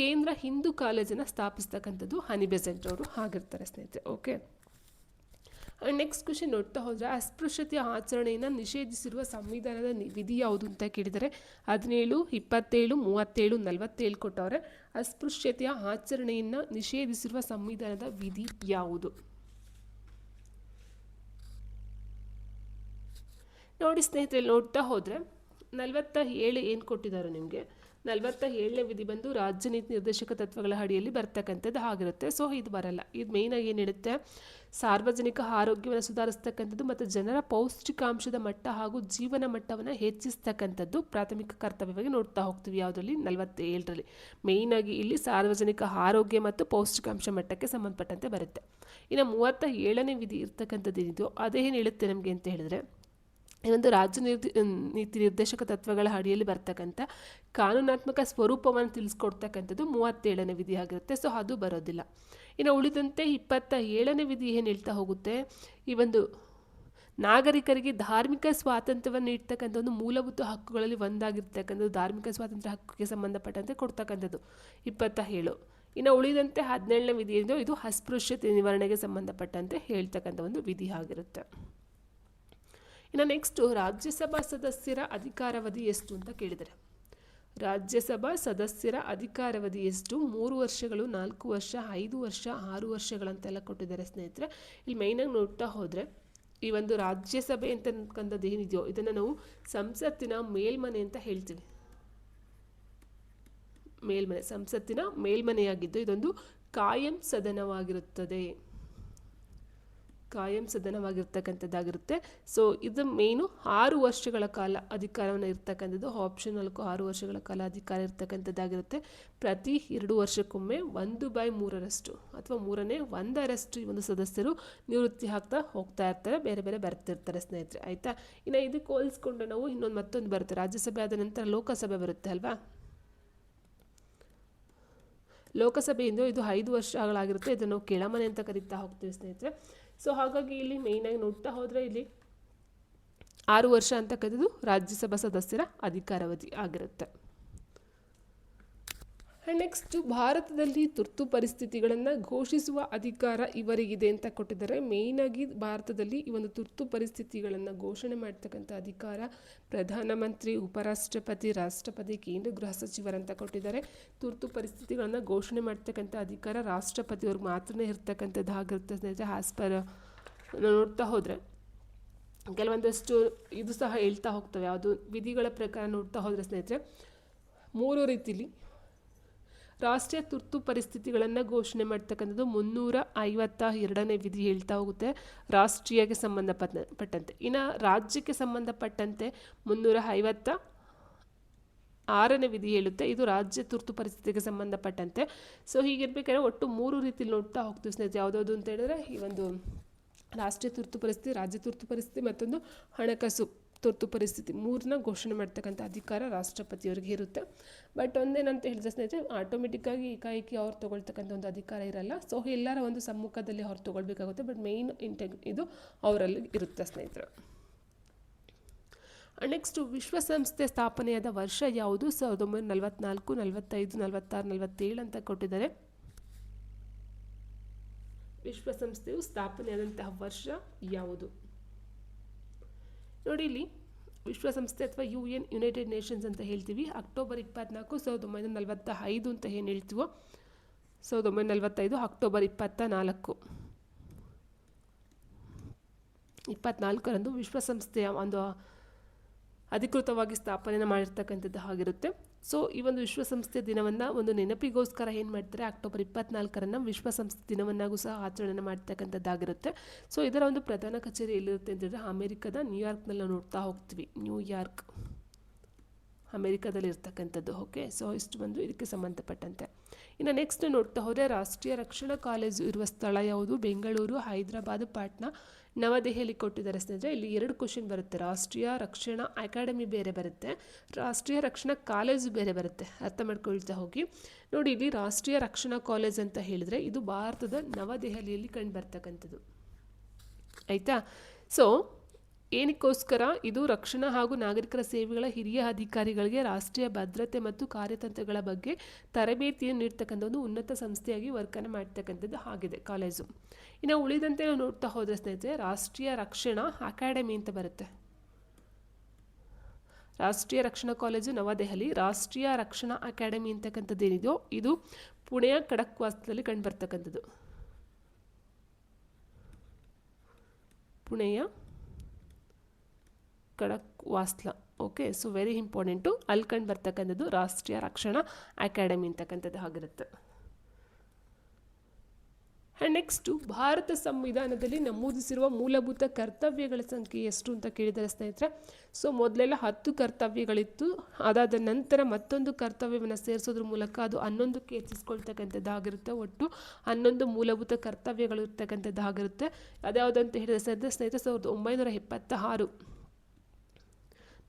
ಕೇಂದ್ರ ಹಿಂದೂ ಕಾಲೇಜನ್ನು ಸ್ಥಾಪಿಸ್ತಕ್ಕಂಥದ್ದು ಹನಿ ಬೆಸೆಂಟ್ ಅವರು ಆಗಿರ್ತಾರೆ ಸ್ನೇಹಿತರೆ. ಓಕೆ, ನೆಕ್ಸ್ಟ್ ಕ್ವೆಶನ್ ನೋಡ್ತಾ ಹೋದರೆ ಅಸ್ಪೃಶ್ಯತೆಯ ಆಚರಣೆಯನ್ನು ನಿಷೇಧಿಸಿರುವ ಸಂವಿಧಾನದ ವಿಧಿ ಯಾವುದು ಅಂತ ಕೇಳಿದರೆ 17, 27, 37, 47 ಕೊಟ್ಟವ್ರೆ. ಅಸ್ಪೃಶ್ಯತೆಯ ಆಚರಣೆಯನ್ನು ನಿಷೇಧಿಸಿರುವ ಸಂವಿಧಾನದ ವಿಧಿ ಯಾವುದು? ನೋಡಿ ಸ್ನೇಹಿತರೆ, ನೋಡ್ತಾ ಹೋದರೆ 47 ಏನು ಕೊಟ್ಟಿದ್ದಾರೆ ನಿಮಗೆ, 47ನೇ ವಿಧಿ ಬಂದು ರಾಜ್ಯ ನೀತಿ ನಿರ್ದೇಶಕ ತತ್ವಗಳ ಅಡಿಯಲ್ಲಿ ಬರ್ತಕ್ಕಂಥದ್ದು ಆಗಿರುತ್ತೆ. ಸೊ ಇದು ಬರಲ್ಲ. ಇದು ಮೇಯ್ನಾಗಿ ಏನು ಹೇಳುತ್ತೆ, ಸಾರ್ವಜನಿಕ ಆರೋಗ್ಯವನ್ನು ಸುಧಾರಿಸ್ತಕ್ಕಂಥದ್ದು ಮತ್ತು ಜನರ ಪೌಷ್ಟಿಕಾಂಶದ ಮಟ್ಟ ಹಾಗೂ ಜೀವನ ಮಟ್ಟವನ್ನು ಹೆಚ್ಚಿಸ್ತಕ್ಕಂಥದ್ದು ಪ್ರಾಥಮಿಕ ಕರ್ತವ್ಯವಾಗಿ ನೋಡ್ತಾ ಹೋಗ್ತೀವಿ. ಯಾವುದರಲ್ಲಿ? 47ರಲ್ಲಿ ಮೇಯ್ನಾಗಿ ಇಲ್ಲಿ ಸಾರ್ವಜನಿಕ ಆರೋಗ್ಯ ಮತ್ತು ಪೌಷ್ಟಿಕಾಂಶ ಮಟ್ಟಕ್ಕೆ ಸಂಬಂಧಪಟ್ಟಂತೆ ಬರುತ್ತೆ. ಇನ್ನು 37ನೇ ವಿಧಿ ಇರ್ತಕ್ಕಂಥದ್ದು ಏನಿದೆಯೋ ಅದೇನು ಹೇಳುತ್ತೆ ನಮಗೆ ಅಂತ ಹೇಳಿದ್ರೆ, ಈ ಒಂದು ರಾಜ್ಯ ನೀತಿ ನಿರ್ದೇಶಕ ತತ್ವಗಳ ಅಡಿಯಲ್ಲಿ ಬರ್ತಕ್ಕಂಥ ಕಾನೂನಾತ್ಮಕ ಸ್ವರೂಪವನ್ನು ತಿಳಿಸ್ಕೊಡ್ತಕ್ಕಂಥದ್ದು 37ನೇ ವಿಧಿ ಆಗಿರುತ್ತೆ. ಸೊ ಅದು ಬರೋದಿಲ್ಲ. ಇನ್ನು ಉಳಿದಂತೆ 27ನೇ ವಿಧಿ ಏನು ಹೇಳ್ತಾ ಹೋಗುತ್ತೆ, ಈ ಒಂದು ನಾಗರಿಕರಿಗೆ ಧಾರ್ಮಿಕ ಸ್ವಾತಂತ್ರ್ಯವನ್ನು ನೀಡ್ತಕ್ಕಂಥ ಒಂದು ಮೂಲಭೂತ ಹಕ್ಕುಗಳಲ್ಲಿ ಒಂದಾಗಿರ್ತಕ್ಕಂಥದ್ದು ಧಾರ್ಮಿಕ ಸ್ವಾತಂತ್ರ್ಯ ಹಕ್ಕಿಗೆ ಸಂಬಂಧಪಟ್ಟಂತೆ ಕೊಡ್ತಕ್ಕಂಥದ್ದು 27. ಇನ್ನು ಉಳಿದಂತೆ 17ನೇ ವಿಧಿ ಏನಿದೆ ಇದು ಅಸ್ಪೃಶ್ಯತೆ ನಿವಾರಣೆಗೆ ಸಂಬಂಧಪಟ್ಟಂತೆ ಹೇಳ್ತಕ್ಕಂಥ ಒಂದು ವಿಧಿ ಆಗಿರುತ್ತೆ. ಇನ್ನು ನೆಕ್ಸ್ಟು ರಾಜ್ಯಸಭಾ ಸದಸ್ಯರ ಅಧಿಕಾರಾವಧಿ ಎಷ್ಟು ಅಂತ ಕೇಳಿದರೆ, ರಾಜ್ಯಸಭಾ ಸದಸ್ಯರ ಅಧಿಕಾರಾವಧಿ ಎಷ್ಟು? 3 ವರ್ಷಗಳು, 4 ವರ್ಷ, 5 ವರ್ಷ, 6 ವರ್ಷಗಳಂತೆಲ್ಲ ಕೊಟ್ಟಿದ್ದಾರೆ ಸ್ನೇಹಿತರೆ. ಇಲ್ಲಿ ಮೇಯ್ನಾಗಿ ನೋಡ್ತಾ ಹೋದರೆ ಈ ಒಂದು ರಾಜ್ಯಸಭೆ ಅಂತಕ್ಕಂಥದ್ದು ಏನಿದೆಯೋ ಇದನ್ನು ನಾವು ಸಂಸತ್ತಿನ ಮೇಲ್ಮನೆ ಅಂತ ಹೇಳ್ತೀವಿ. ಮೇಲ್ಮನೆ, ಸಂಸತ್ತಿನ ಮೇಲ್ಮನೆಯಾಗಿದ್ದು ಇದೊಂದು ಕಾಯಂ ಸದನವಾಗಿರುತ್ತದೆ. ಕಾಯಂ ಸದನವಾಗಿರ್ತಕ್ಕಂಥದ್ದಾಗಿರುತ್ತೆ. ಸೊ ಇದು ಮೇಯ್ನು 6 ವರ್ಷಗಳ ಕಾಲ ಅಧಿಕಾರವನ್ನು ಇರ್ತಕ್ಕಂಥದ್ದು. ಆಪ್ಷನ್ 4 6 ವರ್ಷಗಳ ಕಾಲ ಅಧಿಕಾರ ಇರ್ತಕ್ಕಂಥದ್ದಾಗಿರುತ್ತೆ. ಪ್ರತಿ 2 ವರ್ಷಕ್ಕೊಮ್ಮೆ 1/3 ಅಥವಾ 1/3 ಈ ಒಂದು ಸದಸ್ಯರು ನಿವೃತ್ತಿ ಆಗ್ತಾ ಹೋಗ್ತಾ ಇರ್ತಾರೆ, ಬೇರೆ ಬೇರೆ ಬರ್ತಿರ್ತಾರೆ ಸ್ನೇಹಿತರೆ. ಆಯಿತಾ? ಇನ್ನು ಇದಕ್ಕೆ ಹೋಲಿಸ್ಕೊಂಡು ನಾವು ಮತ್ತೊಂದು ಬರುತ್ತೆ, ರಾಜ್ಯಸಭೆ ಆದ ನಂತರ ಲೋಕಸಭೆ ಬರುತ್ತೆ ಅಲ್ವಾ. ಲೋಕಸಭೆಯಿಂದ ಇದು 5 ವರ್ಷಗಳಾಗಿರುತ್ತೆ. ಇದನ್ನು ನಾವು ಕೆಳಮನೆ ಅಂತ ಕರೀತಾ ಹೋಗ್ತೀವಿ ಸ್ನೇಹಿತರೆ. ಸೊ ಹಾಗಾಗಿ ಇಲ್ಲಿ ಮೇಯ್ನಾಗಿ ನೋಡ್ತಾ ಹೋದರೆ ಇಲ್ಲಿ 6 ವರ್ಷ ಅಂತಕ್ಕಂಥದ್ದು ರಾಜ್ಯಸಭಾ ಸದಸ್ಯರ ಅಧಿಕಾರಾವಧಿ ಆಗಿರುತ್ತೆ. ನೆಕ್ಸ್ಟ್ ಭಾರತದಲ್ಲಿ ತುರ್ತು ಪರಿಸ್ಥಿತಿಗಳನ್ನು ಘೋಷಿಸುವ ಅಧಿಕಾರ ಇವರಿಗಿದೆ ಅಂತ ಕೊಟ್ಟಿದ್ದಾರೆ. ಮೇಯ್ನಾಗಿ ಭಾರತದಲ್ಲಿ ಈ ಒಂದು ತುರ್ತು ಪರಿಸ್ಥಿತಿಗಳನ್ನು ಘೋಷಣೆ ಮಾಡ್ತಕ್ಕಂಥ ಅಧಿಕಾರ ಪ್ರಧಾನಮಂತ್ರಿ, ಉಪರಾಷ್ಟ್ರಪತಿ, ರಾಷ್ಟ್ರಪತಿ, ಕೇಂದ್ರ ಗೃಹ ಸಚಿವರಂತ ಕೊಟ್ಟಿದ್ದಾರೆ. ತುರ್ತು ಪರಿಸ್ಥಿತಿಗಳನ್ನು ಘೋಷಣೆ ಮಾಡ್ತಕ್ಕಂಥ ಅಧಿಕಾರ ರಾಷ್ಟ್ರಪತಿಯವ್ರಿಗೆ ಮಾತ್ರ ಇರ್ತಕ್ಕಂಥದ್ದು ಆಗಿರುತ್ತೆ ಸ್ನೇಹಿತರೆ. ಆಸ್ ಪರ್ ನೋಡ್ತಾ ಹೋದರೆ ಕೆಲವೊಂದಷ್ಟು ಇದು ಸಹ ಹೇಳ್ತಾ ಹೋಗ್ತವೆ. ಯಾವುದು ವಿಧಿಗಳ ಪ್ರಕಾರ ನೋಡ್ತಾ ಹೋದರೆ ಸ್ನೇಹಿತರೆ 3 ರೀತಿಲಿ ರಾಷ್ಟ್ರೀಯ ತುರ್ತು ಪರಿಸ್ಥಿತಿಗಳನ್ನು ಘೋಷಣೆ ಮಾಡ್ತಕ್ಕಂಥದ್ದು 352ನೇ ವಿಧಿ ಹೇಳ್ತಾ ಹೋಗುತ್ತೆ ರಾಷ್ಟ್ರೀಯಕ್ಕೆ ಸಂಬಂಧಪಟ್ಟಂತೆ. ಇನ್ನು ರಾಜ್ಯಕ್ಕೆ ಸಂಬಂಧಪಟ್ಟಂತೆ 356ನೇ ವಿಧಿ ಹೇಳುತ್ತೆ, ಇದು ರಾಜ್ಯ ತುರ್ತು ಪರಿಸ್ಥಿತಿಗೆ ಸಂಬಂಧಪಟ್ಟಂತೆ. ಸೊ ಹೀಗಿರ್ಬೇಕಾದ್ರೆ ಒಟ್ಟು 3 ರೀತಿಯಲ್ಲಿ ನೋಡ್ತಾ ಹೋಗ್ತೀವಿ ಸ್ನೇಹಿತರೆ. ಯಾವುದಾವುದು ಅಂತ ಹೇಳಿದ್ರೆ ಈ ಒಂದು ರಾಷ್ಟ್ರೀಯ ತುರ್ತು ಪರಿಸ್ಥಿತಿ, ರಾಜ್ಯ ತುರ್ತು ಪರಿಸ್ಥಿತಿ, ಮತ್ತೊಂದು ಹಣಕಾಸು ತುರ್ತು ಪರಿಸ್ಥಿತಿ, 3ನ ಘೋಷಣೆ ಮಾಡ್ತಕ್ಕಂಥ ಅಧಿಕಾರ ರಾಷ್ಟ್ರಪತಿಯವರಿಗೆ ಇರುತ್ತೆ. ಬಟ್ ಒಂದೇನಂತ ಹೇಳಿದ್ರೆ ಸ್ನೇಹಿತರೆ, ಆಟೋಮೆಟಿಕ್ಕಾಗಿ ಏಕಾಏಕಿ ಅವ್ರು ತೊಗೊಳ್ತಕ್ಕಂಥ ಒಂದು ಅಧಿಕಾರ ಇರಲ್ಲ. ಸೊ ಎಲ್ಲರ ಒಂದು ಸಮ್ಮುಖದಲ್ಲಿ ಅವ್ರು ತೊಗೊಳ್ಬೇಕಾಗುತ್ತೆ. ಬಟ್ ಮೇಯ್ನ್ ಇದು ಅವರಲ್ಲಿ ಇರುತ್ತೆ ಸ್ನೇಹಿತರೆ. ನೆಕ್ಸ್ಟು ವಿಶ್ವಸಂಸ್ಥೆ ಸ್ಥಾಪನೆಯಾದ ವರ್ಷ ಯಾವುದು? 1944, 45, 46, 47 ಅಂತ ಕೊಟ್ಟಿದ್ದಾರೆ. ವಿಶ್ವಸಂಸ್ಥೆಯು ಸ್ಥಾಪನೆಯಾದಂತಹ ವರ್ಷ ಯಾವುದು? ನೋಡಿ ಇಲ್ಲಿ ವಿಶ್ವಸಂಸ್ಥೆ ಅಥವಾ UN ಯುನೈಟೆಡ್ ನೇಷನ್ಸ್ ಅಂತ ಹೇಳ್ತೀವಿ. ಅಕ್ಟೋಬರ್ 24, 1945 ಅಂತ ಏನು ಹೇಳ್ತೀವೋ 1945, ಅಕ್ಟೋಬರ್ 24ರಂದು ವಿಶ್ವಸಂಸ್ಥೆಯ ಒಂದು ಅಧಿಕೃತವಾಗಿ ಸ್ಥಾಪನೆ ಮಾಡಿರ್ತಕ್ಕಂಥದ್ದು ಆಗಿರುತ್ತೆ. ಸೊ ಈ ಒಂದು ವಿಶ್ವಸಂಸ್ಥೆ ದಿನವನ್ನು ಒಂದು ನೆನಪಿಗೋಸ್ಕರ ಏನು ಮಾಡ್ತಾರೆ, ಅಕ್ಟೋಬರ್ 24ರಂದು ವಿಶ್ವಸಂಸ್ಥೆ ದಿನವನ್ನಾಗೂ ಸಹ ಆಚರಣೆ ಮಾಡ್ತಕ್ಕಂಥದ್ದಾಗಿರುತ್ತೆ. ಸೊ ಇದರ ಒಂದು ಪ್ರಧಾನ ಕಚೇರಿ ಎಲ್ಲಿರುತ್ತೆ ಅಂತಂದರೆ ಅಮೆರಿಕದ ನ್ಯೂಯಾರ್ಕ್ನಲ್ಲಿ ನೋಡ್ತಾ ಹೋಗ್ತೀವಿ. ನ್ಯೂಯಾರ್ಕ್ ಅಮೆರಿಕದಲ್ಲಿ ಇರ್ತಕ್ಕಂಥದ್ದು. ಓಕೆ, ಸೊ ಇಷ್ಟು ಬಂದು ಇದಕ್ಕೆ ಸಂಬಂಧಪಟ್ಟಂತೆ. ಇನ್ನು ನೆಕ್ಸ್ಟ್ ನೋಡ್ತಾ ಹೋದರೆ ರಾಷ್ಟ್ರೀಯ ರಕ್ಷಣಾ ಕಾಲೇಜು ಇರುವ ಸ್ಥಳ ಯಾವುದು? ಬೆಂಗಳೂರು, ಹೈದರಾಬಾದ್, ಪಾಟ್ನಾ, ನವದೆಹಲಿ ಕೊಟ್ಟಿದ್ದಾರೆ ಸ್ನೇಹಿತರೆ. ಇಲ್ಲಿ 2 ಕ್ವಶನ್ ಬರುತ್ತೆ. ರಾಷ್ಟ್ರೀಯ ರಕ್ಷಣಾ ಅಕಾಡೆಮಿ ಬೇರೆ ಬರುತ್ತೆ, ರಾಷ್ಟ್ರೀಯ ರಕ್ಷಣಾ ಕಾಲೇಜು ಬೇರೆ ಬರುತ್ತೆ. ಅರ್ಥ ಮಾಡ್ಕೊಳ್ತಾ ಹೋಗಿ. ನೋಡಿ, ಇಲ್ಲಿ ರಾಷ್ಟ್ರೀಯ ರಕ್ಷಣಾ ಕಾಲೇಜ್ ಅಂತ ಹೇಳಿದರೆ ಇದು ಭಾರತದ ನವದೆಹಲಿಯಲ್ಲಿ ಕಂಡು ಬರ್ತಕ್ಕಂಥದ್ದು. ಆಯಿತಾ? ಸೊ ಏನಕ್ಕೋಸ್ಕರ ಇದು ರಕ್ಷಣಾ ಹಾಗೂ ನಾಗರಿಕರ ಸೇವೆಗಳ ಹಿರಿಯ ಅಧಿಕಾರಿಗಳಿಗೆ ರಾಷ್ಟ್ರೀಯ ಭದ್ರತೆ ಮತ್ತು ಕಾರ್ಯತಂತ್ರಗಳ ಬಗ್ಗೆ ತರಬೇತಿಯನ್ನು ನೀಡ್ತಕ್ಕಂಥ ಒಂದು ಉನ್ನತ ಸಂಸ್ಥೆಯಾಗಿ ವರ್ಕನ್ನು ಮಾಡ್ತಕ್ಕಂಥದ್ದು ಆಗಿದೆ ಕಾಲೇಜು. ಇನ್ನು ಉಳಿದಂತೆ ನಾವು ನೋಡ್ತಾ ಹೋದರೆ ಸ್ನೇಹಿತರೆ, ರಾಷ್ಟ್ರೀಯ ರಕ್ಷಣಾ ಅಕಾಡೆಮಿ ಅಂತ ಬರುತ್ತೆ. ರಾಷ್ಟ್ರೀಯ ರಕ್ಷಣಾ ಕಾಲೇಜು ನವದೆಹಲಿ, ರಾಷ್ಟ್ರೀಯ ರಕ್ಷಣಾ ಅಕಾಡೆಮಿ ಅಂತಕ್ಕಂಥದ್ದು ಏನಿದೆಯೋ ಇದು ಪುಣೆಯ ಖಡಕ್ವಾಸ್ಲದಲ್ಲಿ ಕಂಡು ಬರ್ತಕ್ಕಂಥದ್ದು. ಪುಣೆಯ Khadakwasla. Okay, so very important. ಅಲ್ಲಿ ಕಂಡು ಬರ್ತಕ್ಕಂಥದ್ದು ರಾಷ್ಟ್ರೀಯ ರಕ್ಷಣಾ ಅಕಾಡೆಮಿ ಅಂತಕ್ಕಂಥದ್ದು ಆಗಿರುತ್ತೆ. ಆ್ಯಂಡ್ ನೆಕ್ಸ್ಟು ಭಾರತ ಸಂವಿಧಾನದಲ್ಲಿ ನಮೂದಿಸಿರುವ ಮೂಲಭೂತ ಕರ್ತವ್ಯಗಳ ಸಂಖ್ಯೆ ಎಷ್ಟು ಅಂತ ಕೇಳಿದರೆ ಸ್ನೇಹಿತರೆ, ಸೊ ಮೊದಲೆಲ್ಲ 10 ಕರ್ತವ್ಯಗಳಿತ್ತು. ಅದಾದ ನಂತರ ಮತ್ತೊಂದು ಕರ್ತವ್ಯವನ್ನು ಸೇರಿಸೋದ್ರ ಮೂಲಕ ಅದು 11ಕ್ಕೆ ಹೆಚ್ಚಿಸ್ಕೊಳ್ತಕ್ಕಂಥದ್ದಾಗಿರುತ್ತೆ. ಒಟ್ಟು 11 ಮೂಲಭೂತ ಕರ್ತವ್ಯಗಳು ಇರ್ತಕ್ಕಂಥದ್ದಾಗಿರುತ್ತೆ. ಅದ್ಯಾವುದಂತ ಹೇಳಿದರೆ ಸ್ನೇಹಿತರೆ 1976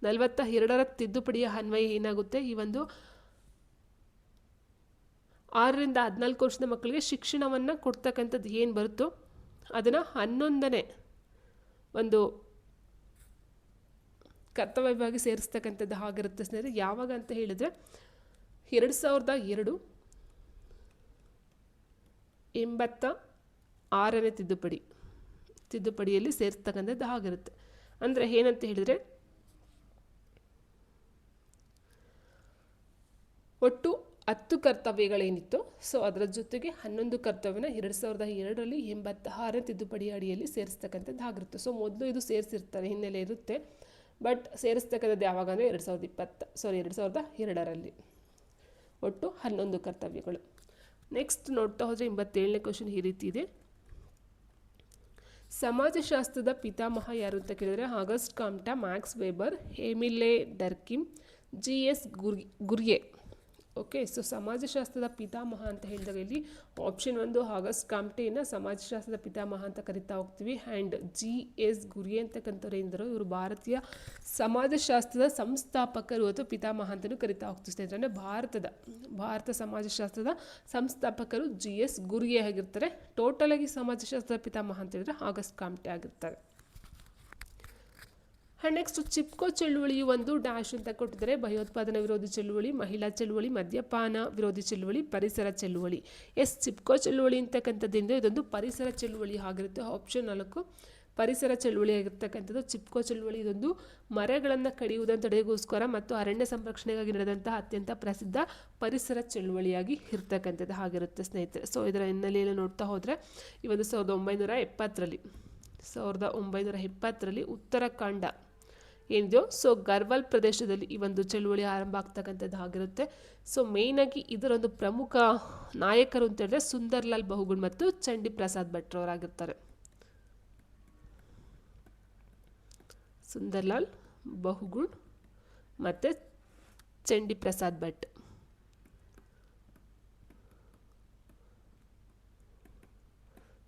42ರ ತಿದ್ದುಪಡಿಯ ಅನ್ವಯ ಏನಾಗುತ್ತೆ, ಈ ಒಂದು 6ರಿಂದ 14 ವರ್ಷದ ಮಕ್ಕಳಿಗೆ ಶಿಕ್ಷಣವನ್ನು ಕೊಡ್ತಕ್ಕಂಥದ್ದು ಏನು ಬರುತ್ತೋ ಅದನ್ನು 11ನೇ ಒಂದು ಕರ್ತವ್ಯವಾಗಿ ಸೇರಿಸ್ತಕ್ಕಂಥದ್ದು ಆಗಿರುತ್ತೆ ಸ್ನೇಹಿತರೆ. ಯಾವಾಗ ಅಂತ ಹೇಳಿದರೆ 2002 86ನೇ ತಿದ್ದುಪಡಿಯಲ್ಲಿ ಸೇರಿಸ್ತಕ್ಕಂಥದ್ದು ಆಗಿರುತ್ತೆ. ಅಂದರೆ ಏನಂತ ಹೇಳಿದರೆ ಒಟ್ಟು 10 ಕರ್ತವ್ಯಗಳೇನಿತ್ತು, ಸೊ ಅದರ ಜೊತೆಗೆ 11 ಕರ್ತವ್ಯನ 2002ರಲ್ಲಿ 86ನೇ ತಿದ್ದುಪಡಿ ಅಡಿಯಲ್ಲಿ ಸೇರಿಸ್ತಕ್ಕಂಥದ್ದು ಆಗಿರುತ್ತೆ. ಸೊ ಮೊದಲು ಇದು ಸೇರಿಸಿರ್ತಾರೆ, ಹಿನ್ನೆಲೆ ಇರುತ್ತೆ. ಬಟ್ ಸೇರಿಸ್ತಕ್ಕಂಥದ್ದು ಯಾವಾಗ ಅಂದರೆ 2002ರಲ್ಲಿ ಒಟ್ಟು 11 ಕರ್ತವ್ಯಗಳು. ನೆಕ್ಸ್ಟ್ ನೋಡ್ತಾ ಹೋದರೆ 87ನೇ ಕ್ವಶನ್ ಈ ರೀತಿ ಇದೆ. ಸಮಾಜಶಾಸ್ತ್ರದ ಪಿತಾಮಹ ಯಾರು ಅಂತ ಕೇಳಿದರೆ Auguste Comte, Max Weber, Emile Durkheim, GS Ghurye. Okay, so ಸಮಾಜಶಾಸ್ತ್ರದ ಪಿತಾಮಹ ಅಂತ ಹೇಳಿದಾಗ ಇಲ್ಲಿ ಆಪ್ಷನ್ 1 ಆಗಸ್ಟ್ ಕಾಮ್ಟೆಯನ್ನು ಸಮಾಜಶಾಸ್ತ್ರದ ಪಿತಾಮಹ ಅಂತ ಕರಿತಾ ಹೋಗ್ತೀವಿ. ಆ್ಯಂಡ್ GS ಗುರ್ಯೆ ಅಂತಕ್ಕಂಥವ್ರು ಏನಿದ್ರು ಇವರು ಭಾರತೀಯ ಸಮಾಜಶಾಸ್ತ್ರದ ಸಂಸ್ಥಾಪಕರು ಅಥವಾ ಪಿತಾಮಹ ಅಂತಲೂ ಕರಿತಾ ಹೋಗ್ತೀವಿ ಸ್ನೇಹಿತರೆ. ಅಂದರೆ ಭಾರತ ಸಮಾಜಶಾಸ್ತ್ರದ ಸಂಸ್ಥಾಪಕರು GS ಗುರ್ಯೆ ಆಗಿರ್ತಾರೆ. ಟೋಟಲಾಗಿ ಸಮಾಜಶಾಸ್ತ್ರದ ಪಿತಾಮಹ ಅಂತ ಹೇಳಿದ್ರೆ ಆಗಸ್ಟ್ ಕಾಮ್ಟೆ ಆಗಿರ್ತಾರೆ. ಆ್ಯಂಡ್ ನೆಕ್ಸ್ಟ್ ಚಿಪ್ಕೋ ಚಳುವಳಿಯು ಒಂದು ಡ್ಯಾಶ್ ಅಂತ ಕೊಟ್ಟಿದ್ದಾರೆ. ಭಯೋತ್ಪಾದನಾ ವಿರೋಧಿ ಚಳುವಳಿ, ಮಹಿಳಾ ಚಳುವಳಿ, ಮದ್ಯಪಾನ ವಿರೋಧಿ ಚಳುವಳಿ, ಪರಿಸರ ಚಳುವಳಿ. ಚಿಪ್ಕೋ ಚಳುವಳಿ ಅಂತಕ್ಕಂಥದ್ದಿಂದ ಇದೊಂದು ಪರಿಸರ ಚಳುವಳಿ ಆಗಿರುತ್ತೆ. ಆಪ್ಷನ್ 4 ಪರಿಸರ ಚಳುವಳಿ ಆಗಿರ್ತಕ್ಕಂಥದ್ದು ಚಿಪ್ಕೋ ಚಳುವಳಿ. ಇದೊಂದು ಮರಗಳನ್ನು ಕಡಿಯುವುದನ್ನು ತಡೆಗೋಸ್ಕರ ಮತ್ತು ಅರಣ್ಯ ಸಂರಕ್ಷಣೆಗಾಗಿ ನಡೆದಂತಹ ಅತ್ಯಂತ ಪ್ರಸಿದ್ಧ ಪರಿಸರ ಚಳುವಳಿಯಾಗಿ ಇರ್ತಕ್ಕಂಥದ್ದು ಆಗಿರುತ್ತೆ ಸ್ನೇಹಿತರೆ. ಸೊ ಇದರ ಹಿನ್ನೆಲೆಯಲ್ಲಿ ನೋಡ್ತಾ ಹೋದರೆ ಈ ಒಂದು 1970ರಲ್ಲಿ ಉತ್ತರಾಖಂಡ ಏನಿದೆಯೋ ಸೊ ಗರ್ವಾಲ್ ಪ್ರದೇಶದಲ್ಲಿ ಈ ಒಂದು ಚಳುವಳಿ ಆರಂಭ ಆಗ್ತಕ್ಕಂಥದ್ದು ಆಗಿರುತ್ತೆ. ಸೊ ಮೇಯ್ನಾಗಿ ಇದರೊಂದು ಪ್ರಮುಖ ನಾಯಕರು ಅಂತ ಹೇಳಿದ್ರೆ ಸುಂದರ್ಲಾಲ್ ಬಹುಗುಣ್ ಮತ್ತು ಚಂಡಿ ಪ್ರಸಾದ್ ಭಟ್ರವರಾಗಿರ್ತಾರೆ. ಸುಂದರ್ಲಾಲ್ ಬಹುಗುಣ್ ಮತ್ತು Chandi Prasad Bhatt.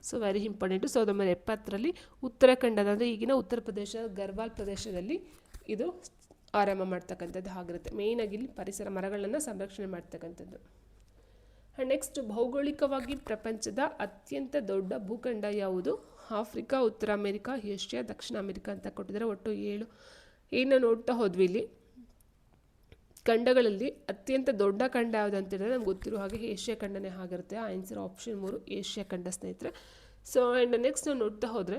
So very important. 1970ರಲ್ಲಿ ಉತ್ತರಾಖಂಡದ ಅಂದರೆ ಈಗಿನ ಉತ್ತರ ಪ್ರದೇಶ ಗರ್ವಾಲ್ ಪ್ರದೇಶದಲ್ಲಿ ಇದು ಆರಂಭ ಮಾಡ್ತಕ್ಕಂಥದ್ದು ಆಗಿರುತ್ತೆ. ಮೇಯ್ನಾಗಿ ಇಲ್ಲಿ ಪರಿಸರ ಮರಗಳನ್ನು ಸಂರಕ್ಷಣೆ ಮಾಡ್ತಕ್ಕಂಥದ್ದು. ಆ್ಯಂಡ್ ನೆಕ್ಸ್ಟ್ ಭೌಗೋಳಿಕವಾಗಿ ಪ್ರಪಂಚದ ಅತ್ಯಂತ ದೊಡ್ಡ ಭೂಖಂಡ ಯಾವುದು? ಆಫ್ರಿಕಾ, ಉತ್ತರ ಅಮೆರಿಕಾ, ಏಷ್ಯಾ, ದಕ್ಷಿಣ ಅಮೆರಿಕಾ ಅಂತ ಕೊಟ್ಟಿದ್ದಾರೆ. ಒಟ್ಟು 7 ಏನು ನೋಡ್ತಾ ಹೋದ್ವಿ ಇಲ್ಲಿ ಖಂಡಗಳಲ್ಲಿ ಅತ್ಯಂತ ದೊಡ್ಡ ಖಂಡ ಯಾವುದು ಅಂತ ಹೇಳಿದ್ರೆ ನಮ್ಗೆ ಗೊತ್ತಿರೋ ಹಾಗೆ ಏಷ್ಯಾ ಖಂಡನೇ ಆಗಿರುತ್ತೆ. ಆನ್ಸರ್ ಆಪ್ಷನ್ 3 ಏಷ್ಯಾ ಖಂಡ ಸ್ನೇಹಿತರೆ. ಸೊ ಆ್ಯಂಡ್ ನೆಕ್ಸ್ಟ್ ನಾವು ನೋಡ್ತಾ ಹೋದರೆ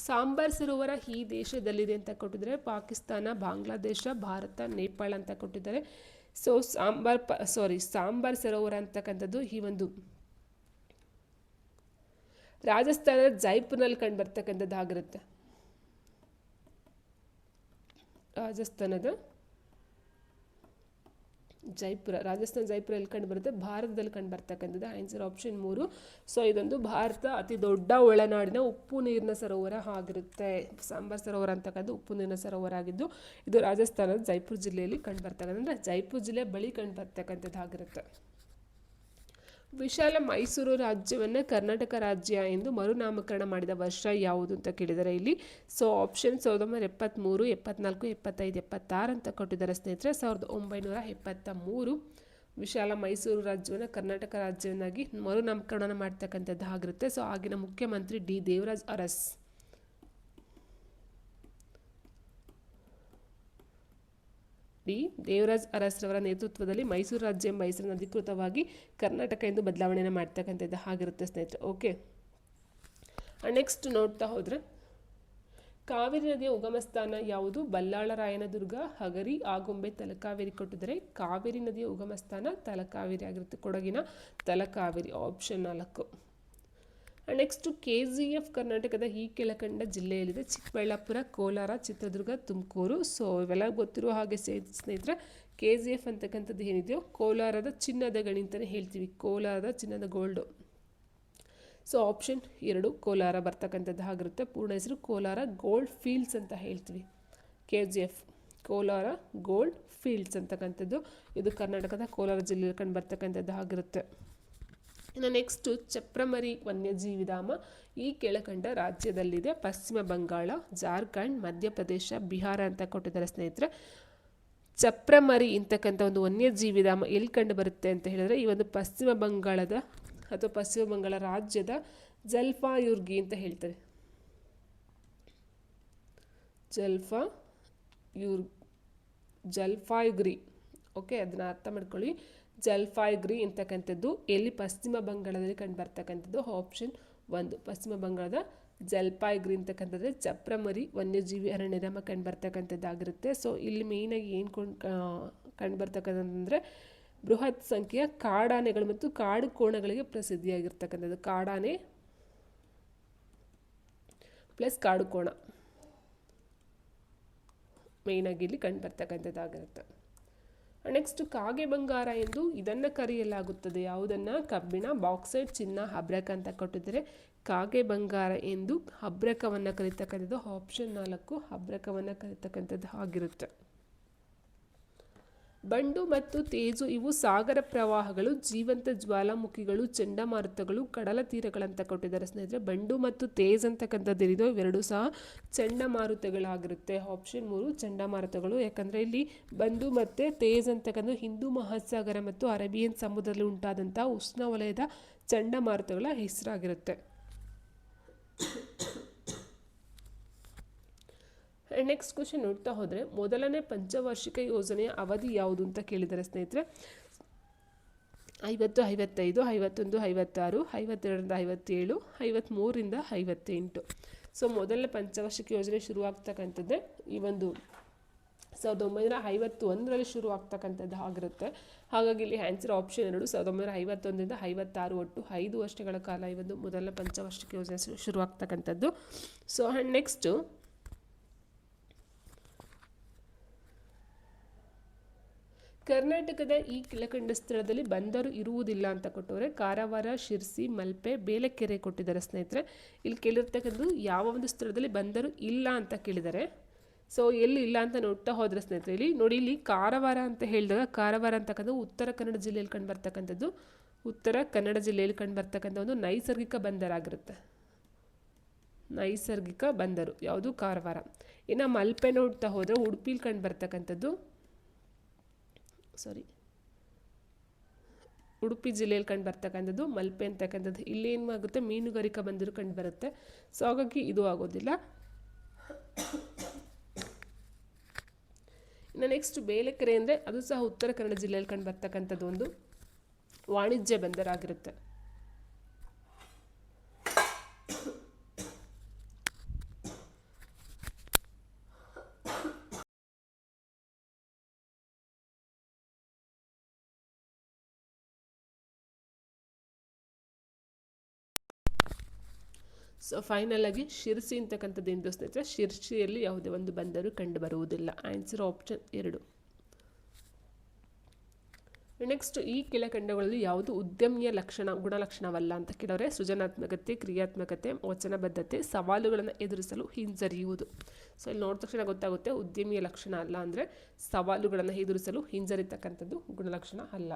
ಸಾಂಬಾರ್ ಸರೋವರ ಈ ದೇಶದಲ್ಲಿದೆ ಅಂತ ಕೊಟ್ಟಿದ್ದಾರೆ. ಪಾಕಿಸ್ತಾನ, ಬಾಂಗ್ಲಾದೇಶ, ಭಾರತ, ನೇಪಾಳ ಅಂತ ಕೊಟ್ಟಿದ್ದಾರೆ. ಸೊ ಸಾಂಬಾರ್ ಸರೋವರ ಅಂತಕ್ಕಂಥದ್ದು ಈ ಒಂದು ರಾಜಸ್ಥಾನದ ಜೈಪುರ್ನಲ್ಲಿ ಕಂಡು ಬರ್ತಕ್ಕಂಥದ್ದು ಆಗಿರುತ್ತೆ. ರಾಜಸ್ಥಾನದ ಜೈಪುರ, ರಾಜಸ್ಥಾನ ಜೈಪುರ ಎಲ್ಲಿ ಕಂಡು ಬರುತ್ತೆ? ಭಾರತದಲ್ಲಿ ಕಂಡು ಬರ್ತಕ್ಕಂಥದ್ದು. Answer option 3. ಸೊ ಇದೊಂದು ಭಾರತ ಅತಿ ದೊಡ್ಡ ಒಳನಾಡಿನ ಉಪ್ಪು ನೀರಿನ ಸರೋವರ ಆಗಿರುತ್ತೆ. ಸಾಂಬಾರ್ ಸರೋವರ ಅಂತಕ್ಕಂಥ ಉಪ್ಪು ನೀರಿನ ಸರೋವರ ಆಗಿದ್ದು ಇದು ರಾಜಸ್ಥಾನದ ಜೈಪುರ ಜಿಲ್ಲೆಯಲ್ಲಿ ಕಂಡು ಬರ್ತಕ್ಕಂಥ, ಅಂದರೆ ಜೈಪುರ ಜಿಲ್ಲೆ ಬಳಿ ಕಂಡು ಬರ್ತಕ್ಕಂಥದ್ದು ಆಗಿರುತ್ತೆ. ವಿಶಾಲ ಮೈಸೂರು ರಾಜ್ಯವನ್ನು ಕರ್ನಾಟಕ ರಾಜ್ಯ ಎಂದು ಮರುನಾಮಕರಣ ಮಾಡಿದ ವರ್ಷ ಯಾವುದು ಅಂತ ಕೇಳಿದ್ದಾರೆ ಇಲ್ಲಿ. ಸೊ ಆಪ್ಷನ್ 1973, 74, 75, 76 ಅಂತ ಕೊಟ್ಟಿದ್ದಾರೆ ಸ್ನೇಹಿತರೆ. 1973 ವಿಶಾಲ ಮೈಸೂರು ರಾಜ್ಯವನ್ನು ಕರ್ನಾಟಕ ರಾಜ್ಯವನ್ನಾಗಿ ಮರುನಾಮಕರಣ ಮಾಡ್ತಕ್ಕಂಥದ್ದು ಆಗಿರುತ್ತೆ. ಸೊ ಆಗಿನ ಮುಖ್ಯಮಂತ್ರಿ ಡಿ ದೇವರಾಜ್ ಅರಸ್. ದೇವರಾಜ್ ಅರಸ್ರವರ ನೇತೃತ್ವದಲ್ಲಿ ಮೈಸೂರು ರಾಜ್ಯ ಎಂಬ ಹೆಸರನ್ನು ಅಧಿಕೃತವಾಗಿ ಕರ್ನಾಟಕ ಎಂದು ಬದಲಾವಣೆಯನ್ನು ಮಾಡ್ತಕ್ಕಂಥದ್ದು ಆಗಿರುತ್ತೆ ಸ್ನೇಹಿತರೆ. ಓಕೆ, ನೆಕ್ಸ್ಟ್ ನೋಡ್ತಾ ಹೋದರೆ ಕಾವೇರಿ ನದಿಯ ಉಗಮ ಸ್ಥಾನ ಯಾವುದು? ಬಲ್ಲಾಳ ರಾಯನದುರ್ಗ, ಹಗರಿ, ಆಗುಂಬೆ, ತಲಕಾವೇರಿ ಕೊಟ್ಟಿದ್ದಾರೆ. ಕಾವೇರಿ ನದಿಯ ಉಗಮ ಸ್ಥಾನ ತಲಕಾವೇರಿ ಆಗಿರುತ್ತೆ, ಕೊಡಗಿನ ತಲಕಾವೇರಿ. ಆಪ್ಷನ್ 4. ನೆಕ್ಸ್ಟ್ KGF ಕರ್ನಾಟಕದ ಈ ಕೆಳಕಂಡ ಜಿಲ್ಲೆಯಲ್ಲಿದೆ. ಚಿಕ್ಕಬಳ್ಳಾಪುರ, ಕೋಲಾರ, ಚಿತ್ರದುರ್ಗ, ತುಮಕೂರು. ಸೊ ಇವೆಲ್ಲ ಗೊತ್ತಿರುವ ಹಾಗೆ ಸ್ನೇಹಿತರೆ, KGF ಅಂತಕ್ಕಂಥದ್ದು ಏನಿದೆಯೋ ಕೋಲಾರದ ಚಿನ್ನದ ಗಣಿ ಅಂತಲೇ ಹೇಳ್ತೀವಿ, ಕೋಲಾರದ ಚಿನ್ನದ ಗೋಲ್ಡು. ಸೊ ಆಪ್ಷನ್ 2 ಕೋಲಾರ ಬರ್ತಕ್ಕಂಥದ್ದು ಆಗಿರುತ್ತೆ. ಪೂರ್ಣ ಹೆಸರು ಕೋಲಾರ ಗೋಲ್ಡ್ ಫೀಲ್ಡ್ಸ್ ಅಂತ ಹೇಳ್ತೀವಿ. KGF ಕೋಲಾರ ಗೋಲ್ಡ್ ಫೀಲ್ಡ್ಸ್ ಅಂತಕ್ಕಂಥದ್ದು ಇದು ಕರ್ನಾಟಕದ ಕೋಲಾರ ಜಿಲ್ಲೆಯಲ್ಲಿ ಕಂಡು ಬರ್ತಕ್ಕಂಥದ್ದು ಆಗಿರುತ್ತೆ. ಇನ್ನು ನೆಕ್ಸ್ಟು ಚಪ್ರಮರಿ ವನ್ಯಜೀವಿಧಾಮ ಈ ಕೆಳಕಂಡ ರಾಜ್ಯದಲ್ಲಿದೆ. ಪಶ್ಚಿಮ ಬಂಗಾಳ, ಜಾರ್ಖಂಡ್, ಮಧ್ಯಪ್ರದೇಶ, ಬಿಹಾರ ಅಂತ ಕೊಟ್ಟಿದ್ದಾರೆ ಸ್ನೇಹಿತರೆ. ಚಪ್ರಮರಿ ಇಂತಕ್ಕಂಥ ಒಂದು ವನ್ಯಜೀವಿಧಾಮ ಎಲ್ಲಿ ಕಂಡು ಬರುತ್ತೆ ಅಂತ ಹೇಳಿದ್ರೆ ಈ ಒಂದು ಪಶ್ಚಿಮ ಬಂಗಾಳದ ಅಥವಾ ಪಶ್ಚಿಮ ಬಂಗಾಳ ರಾಜ್ಯದ ಜಲ್ಪಾಯುರ್ಗಿ ಅಂತ ಹೇಳ್ತಾರೆ. ಜಲ್ಪಾಯುಗ್ರಿ. ಓಕೆ, ಅದನ್ನ ಅರ್ಥ ಮಾಡ್ಕೊಳ್ಳಿ. ಜಲ್ಪಾಯ್ಗುರಿ ಅಂತಕ್ಕಂಥದ್ದು ಎಲ್ಲಿ ಪಶ್ಚಿಮ ಬಂಗಾಳದಲ್ಲಿ ಕಂಡು ಬರ್ತಕ್ಕಂಥದ್ದು. ಆಪ್ಷನ್ 1 ಪಶ್ಚಿಮ ಬಂಗಾಳದ ಜಲ್ಪಾಯ್ಗುರಿ ಅಂತಕ್ಕಂಥದ್ದು ಚಪ್ರಮರಿ ವನ್ಯಜೀವಿ ಅರಣ್ಯಧಾಮ ಕಂಡು ಬರ್ತಕ್ಕಂಥದ್ದಾಗಿರುತ್ತೆ. ಸೊ ಇಲ್ಲಿ ಮೇಯ್ನಾಗಿ ಏನು ಕಂಡು ಬರ್ತಕ್ಕಂಥದ್ದಂದರೆ ಬೃಹತ್ ಸಂಖ್ಯೆಯ ಕಾಡಾನೆಗಳು ಮತ್ತು ಕಾಡು ಕೋಣಗಳಿಗೆ ಪ್ರಸಿದ್ಧಿಯಾಗಿರ್ತಕ್ಕಂಥದ್ದು. ಕಾಡಾನೆ ಪ್ಲಸ್ ಕಾಡು ಕೋಣ ಮೇಯ್ನಾಗಿ ಇಲ್ಲಿ ಕಂಡು ಬರ್ತಕ್ಕಂಥದ್ದಾಗಿರುತ್ತೆ. ನೆಕ್ಸ್ಟ್ ಕಾಗೆ ಬಂಗಾರ ಎಂದು ಇದನ್ನು ಕರೆಯಲಾಗುತ್ತದೆ. ಯಾವುದನ್ನು? ಕಬ್ಬಿಣ, ಬಾಕ್ಸೈಟ್, ಚಿನ್ನ, ಅಬ್ರಕ ಅಂತ ಕೊಟ್ಟಿದ್ದಾರೆ. ಕಾಗೆ ಬಂಗಾರ ಎಂದು ಅಬ್ರಕವನ್ನು ಕರೀತಕ್ಕಂಥದ್ದು. ಆಪ್ಷನ್ 4 ಅಬ್ರಕವನ್ನು ಕರೀತಕ್ಕಂಥದ್ದು ಆಗಿರುತ್ತೆ. ಬಂಡು ಮತ್ತು ತೇಜು ಇವು ಸಾಗರ ಪ್ರವಾಹಗಳು, ಜೀವಂತ ಜ್ವಾಲಾಮುಖಿಗಳು, ಚಂಡಮಾರುತಗಳು, ಕಡಲ ತೀರಗಳಂತ ಕೊಟ್ಟಿದ್ದಾರೆ ಸ್ನೇಹಿತರೆ. ಬಂಡು ಮತ್ತು ತೇಜ್ ಅಂತಕ್ಕಂಥದ್ದು ಏನಿದೆ ಇವೆರಡೂ ಸಹ ಚಂಡಮಾರುತಗಳಾಗಿರುತ್ತೆ. ಆಪ್ಷನ್ 3 ಚಂಡಮಾರುತಗಳು. ಯಾಕಂದರೆ ಇಲ್ಲಿ ಬಂಡು ಮತ್ತು ತೇಜ್ ಅಂತಕ್ಕಂಥ ಹಿಂದೂ ಮಹಾಸಾಗರ ಮತ್ತು ಅರೇಬಿಯನ್ ಸಮುದ್ರದಲ್ಲಿ ಉಂಟಾದಂಥ ಉಷ್ಣವಲಯದ ಚಂಡಮಾರುತಗಳ ಹೆಸರಾಗಿರುತ್ತೆ. ನೆಕ್ಸ್ಟ್ ಕ್ವಶನ್ ನೋಡ್ತಾ ಹೋದರೆ ಮೊದಲನೇ ಪಂಚವಾರ್ಷಿಕ ಯೋಜನೆಯ ಅವಧಿ ಯಾವುದು ಅಂತ ಕೇಳಿದ್ದಾರೆ ಸ್ನೇಹಿತರೆ. 50, 55, 51, 56, 52ರಿಂದ 57, 53ರಿಂದ 58. ಸೊ ಮೊದಲನೇ ಪಂಚವಾರ್ಷಿಕ ಯೋಜನೆ ಶುರುವಾಗ್ತಕ್ಕಂಥದ್ದೇ ಈ ಒಂದು 1951ರಲ್ಲಿ ಶುರುವಾಗ್ತಕ್ಕಂಥದ್ದು ಆಗಿರುತ್ತೆ. ಹಾಗಾಗಿ ಇಲ್ಲಿ ಆನ್ಸರ್ ಆಪ್ಷನ್ 2 1951ರಿಂದ 56, ಒಟ್ಟು 5 ವರ್ಷಗಳ ಕಾಲ ಈ ಒಂದು ಮೊದಲನೇ ಪಂಚವಾರ್ಷಿಕ ಯೋಜನೆ ಶುರುವಾಗ್ತಕ್ಕಂಥದ್ದು. ಸೊ ಆ್ಯಂಡ್ ನೆಕ್ಸ್ಟು ಕರ್ನಾಟಕದ ಈ ಕೆಳಕಂಡ ಸ್ಥಳದಲ್ಲಿ ಬಂದರು ಇರುವುದಿಲ್ಲ ಅಂತ ಕೊಟ್ಟವ್ರೆ. ಕಾರವಾರ, ಶಿರ್ಸಿ, ಮಲ್ಪೆ, ಬೇಲೆಕೆರೆ ಕೊಟ್ಟಿದ್ದಾರೆ ಸ್ನೇಹಿತರೆ. ಇಲ್ಲಿ ಕೇಳಿರ್ತಕ್ಕಂಥದ್ದು ಯಾವ ಒಂದು ಸ್ಥಳದಲ್ಲಿ ಬಂದರು ಇಲ್ಲ ಅಂತ ಕೇಳಿದ್ದಾರೆ. ಸೊ ಎಲ್ಲಿ ಇಲ್ಲ ಅಂತ ನೋಡ್ತಾ ಹೋದರೆ ಸ್ನೇಹಿತರೆ ಇಲ್ಲಿ ನೋಡಿ, ಇಲ್ಲಿ ಕಾರವಾರ ಅಂತ ಹೇಳಿದಾಗ ಕಾರವಾರ ಅಂತಕ್ಕಂಥದ್ದು ಉತ್ತರ ಕನ್ನಡ ಜಿಲ್ಲೆಯಲ್ಲಿ ಕಂಡು ಬರ್ತಕ್ಕಂಥದ್ದು. ಉತ್ತರ ಕನ್ನಡ ಜಿಲ್ಲೆಯಲ್ಲಿ ಕಂಡು ಬರ್ತಕ್ಕಂಥ ಒಂದು ನೈಸರ್ಗಿಕ ಬಂದರಾಗಿರುತ್ತೆ. ನೈಸರ್ಗಿಕ ಬಂದರು ಯಾವುದು? ಕಾರವಾರ. ಇನ್ನು ಮಲ್ಪೆ ನೋಡ್ತಾ ಹೋದರೆ ಉಡುಪಿಲಿ ಕಂಡು ಬರ್ತಕ್ಕಂಥದ್ದು, ಉಡುಪಿ ಜಿಲ್ಲೆಯಲ್ಲಿ ಕಂಡು ಬರ್ತಕ್ಕಂಥದ್ದು ಮಲ್ಪೆ ಅಂತಕ್ಕಂಥದ್ದು. ಇಲ್ಲೇನಾಗುತ್ತೆ ಮೀನುಗಾರಿಕಾ ಬಂದರು ಕಂಡು ಬರುತ್ತೆ. ಸೊ ಹಾಗಾಗಿ ಇದು ಆಗೋದಿಲ್ಲ. ಇನ್ನು ನೆಕ್ಸ್ಟ್ ಬೇಲೆಕೆರೆ ಅಂದರೆ ಅದು ಸಹ ಉತ್ತರ ಕನ್ನಡ ಜಿಲ್ಲೆಯಲ್ಲಿ ಕಂಡು ಬರ್ತಕ್ಕಂಥದ್ದು ಒಂದು ವಾಣಿಜ್ಯ ಬಂದರಾಗಿರುತ್ತೆ. ಸೊ ಫೈನಲ್ ಆಗಿ ಶಿರ್ಸಿ ಅಂತಕ್ಕಂಥದ್ದು ಏನು ಸ್ನೇಹಿತರೆ, ಶಿರ್ಸಿಯಲ್ಲಿ ಯಾವುದೇ ಒಂದು ಬಂದರು ಕಂಡು ಬರುವುದಿಲ್ಲ. Answer option 2. ನೆಕ್ಸ್ಟ್ ಈ ಕೆಳಕಂಡಗಳಲ್ಲಿ ಯಾವುದು ಉದ್ಯಮಿಯ ಗುಣಲಕ್ಷಣವಲ್ಲ ಅಂತ ಕೇಳಿದ್ರೆ ಸೃಜನಾತ್ಮಕತೆ, ಕ್ರಿಯಾತ್ಮಕತೆ, ವಚನಬದ್ಧತೆ, ಸವಾಲುಗಳನ್ನು ಎದುರಿಸಲು ಹಿಂಜರಿಯುವುದು. ಸೊ ಇಲ್ಲಿ ನೋಡಿದ ತಕ್ಷಣ ಗೊತ್ತಾಗುತ್ತೆ ಉದ್ಯಮಿಯ ಲಕ್ಷಣ ಅಲ್ಲ, ಅಂದರೆ ಸವಾಲುಗಳನ್ನು ಎದುರಿಸಲು ಹಿಂಜರಿತಕ್ಕಂಥದ್ದು ಗುಣಲಕ್ಷಣ ಅಲ್ಲ.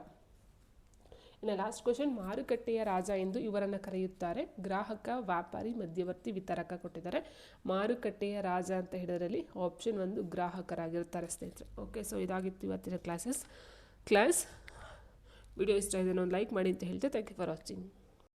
ಇನ್ನು ಲಾಸ್ಟ್ ಕ್ವಶನ್, ಮಾರುಕಟ್ಟೆಯ ರಾಜ ಎಂದು ಇವರನ್ನು ಕರೆಯುತ್ತಾರೆ. ಗ್ರಾಹಕ, ವ್ಯಾಪಾರಿ, ಮಧ್ಯವರ್ತಿ, ವಿತರಕ ಕೊಟ್ಟಿದ್ದಾರೆ. ಮಾರುಕಟ್ಟೆಯ ರಾಜ ಅಂತ ಹೇಳಿದ್ರಲ್ಲಿ ಆಪ್ಷನ್ 1 ಗ್ರಾಹಕರಾಗಿರ್ತಾರೆ ಸ್ನೇಹಿತರೆ. ಓಕೆ, ಸೊ ಇದಾಗಿತ್ತು ಇವತ್ತಿನ ಕ್ಲಾಸ್. ವಿಡಿಯೋ ಇಷ್ಟ ಇದೆ ಒಂದು ಲೈಕ್ ಮಾಡಿ ಅಂತ ಹೇಳ್ತೆ. Thank you for watching.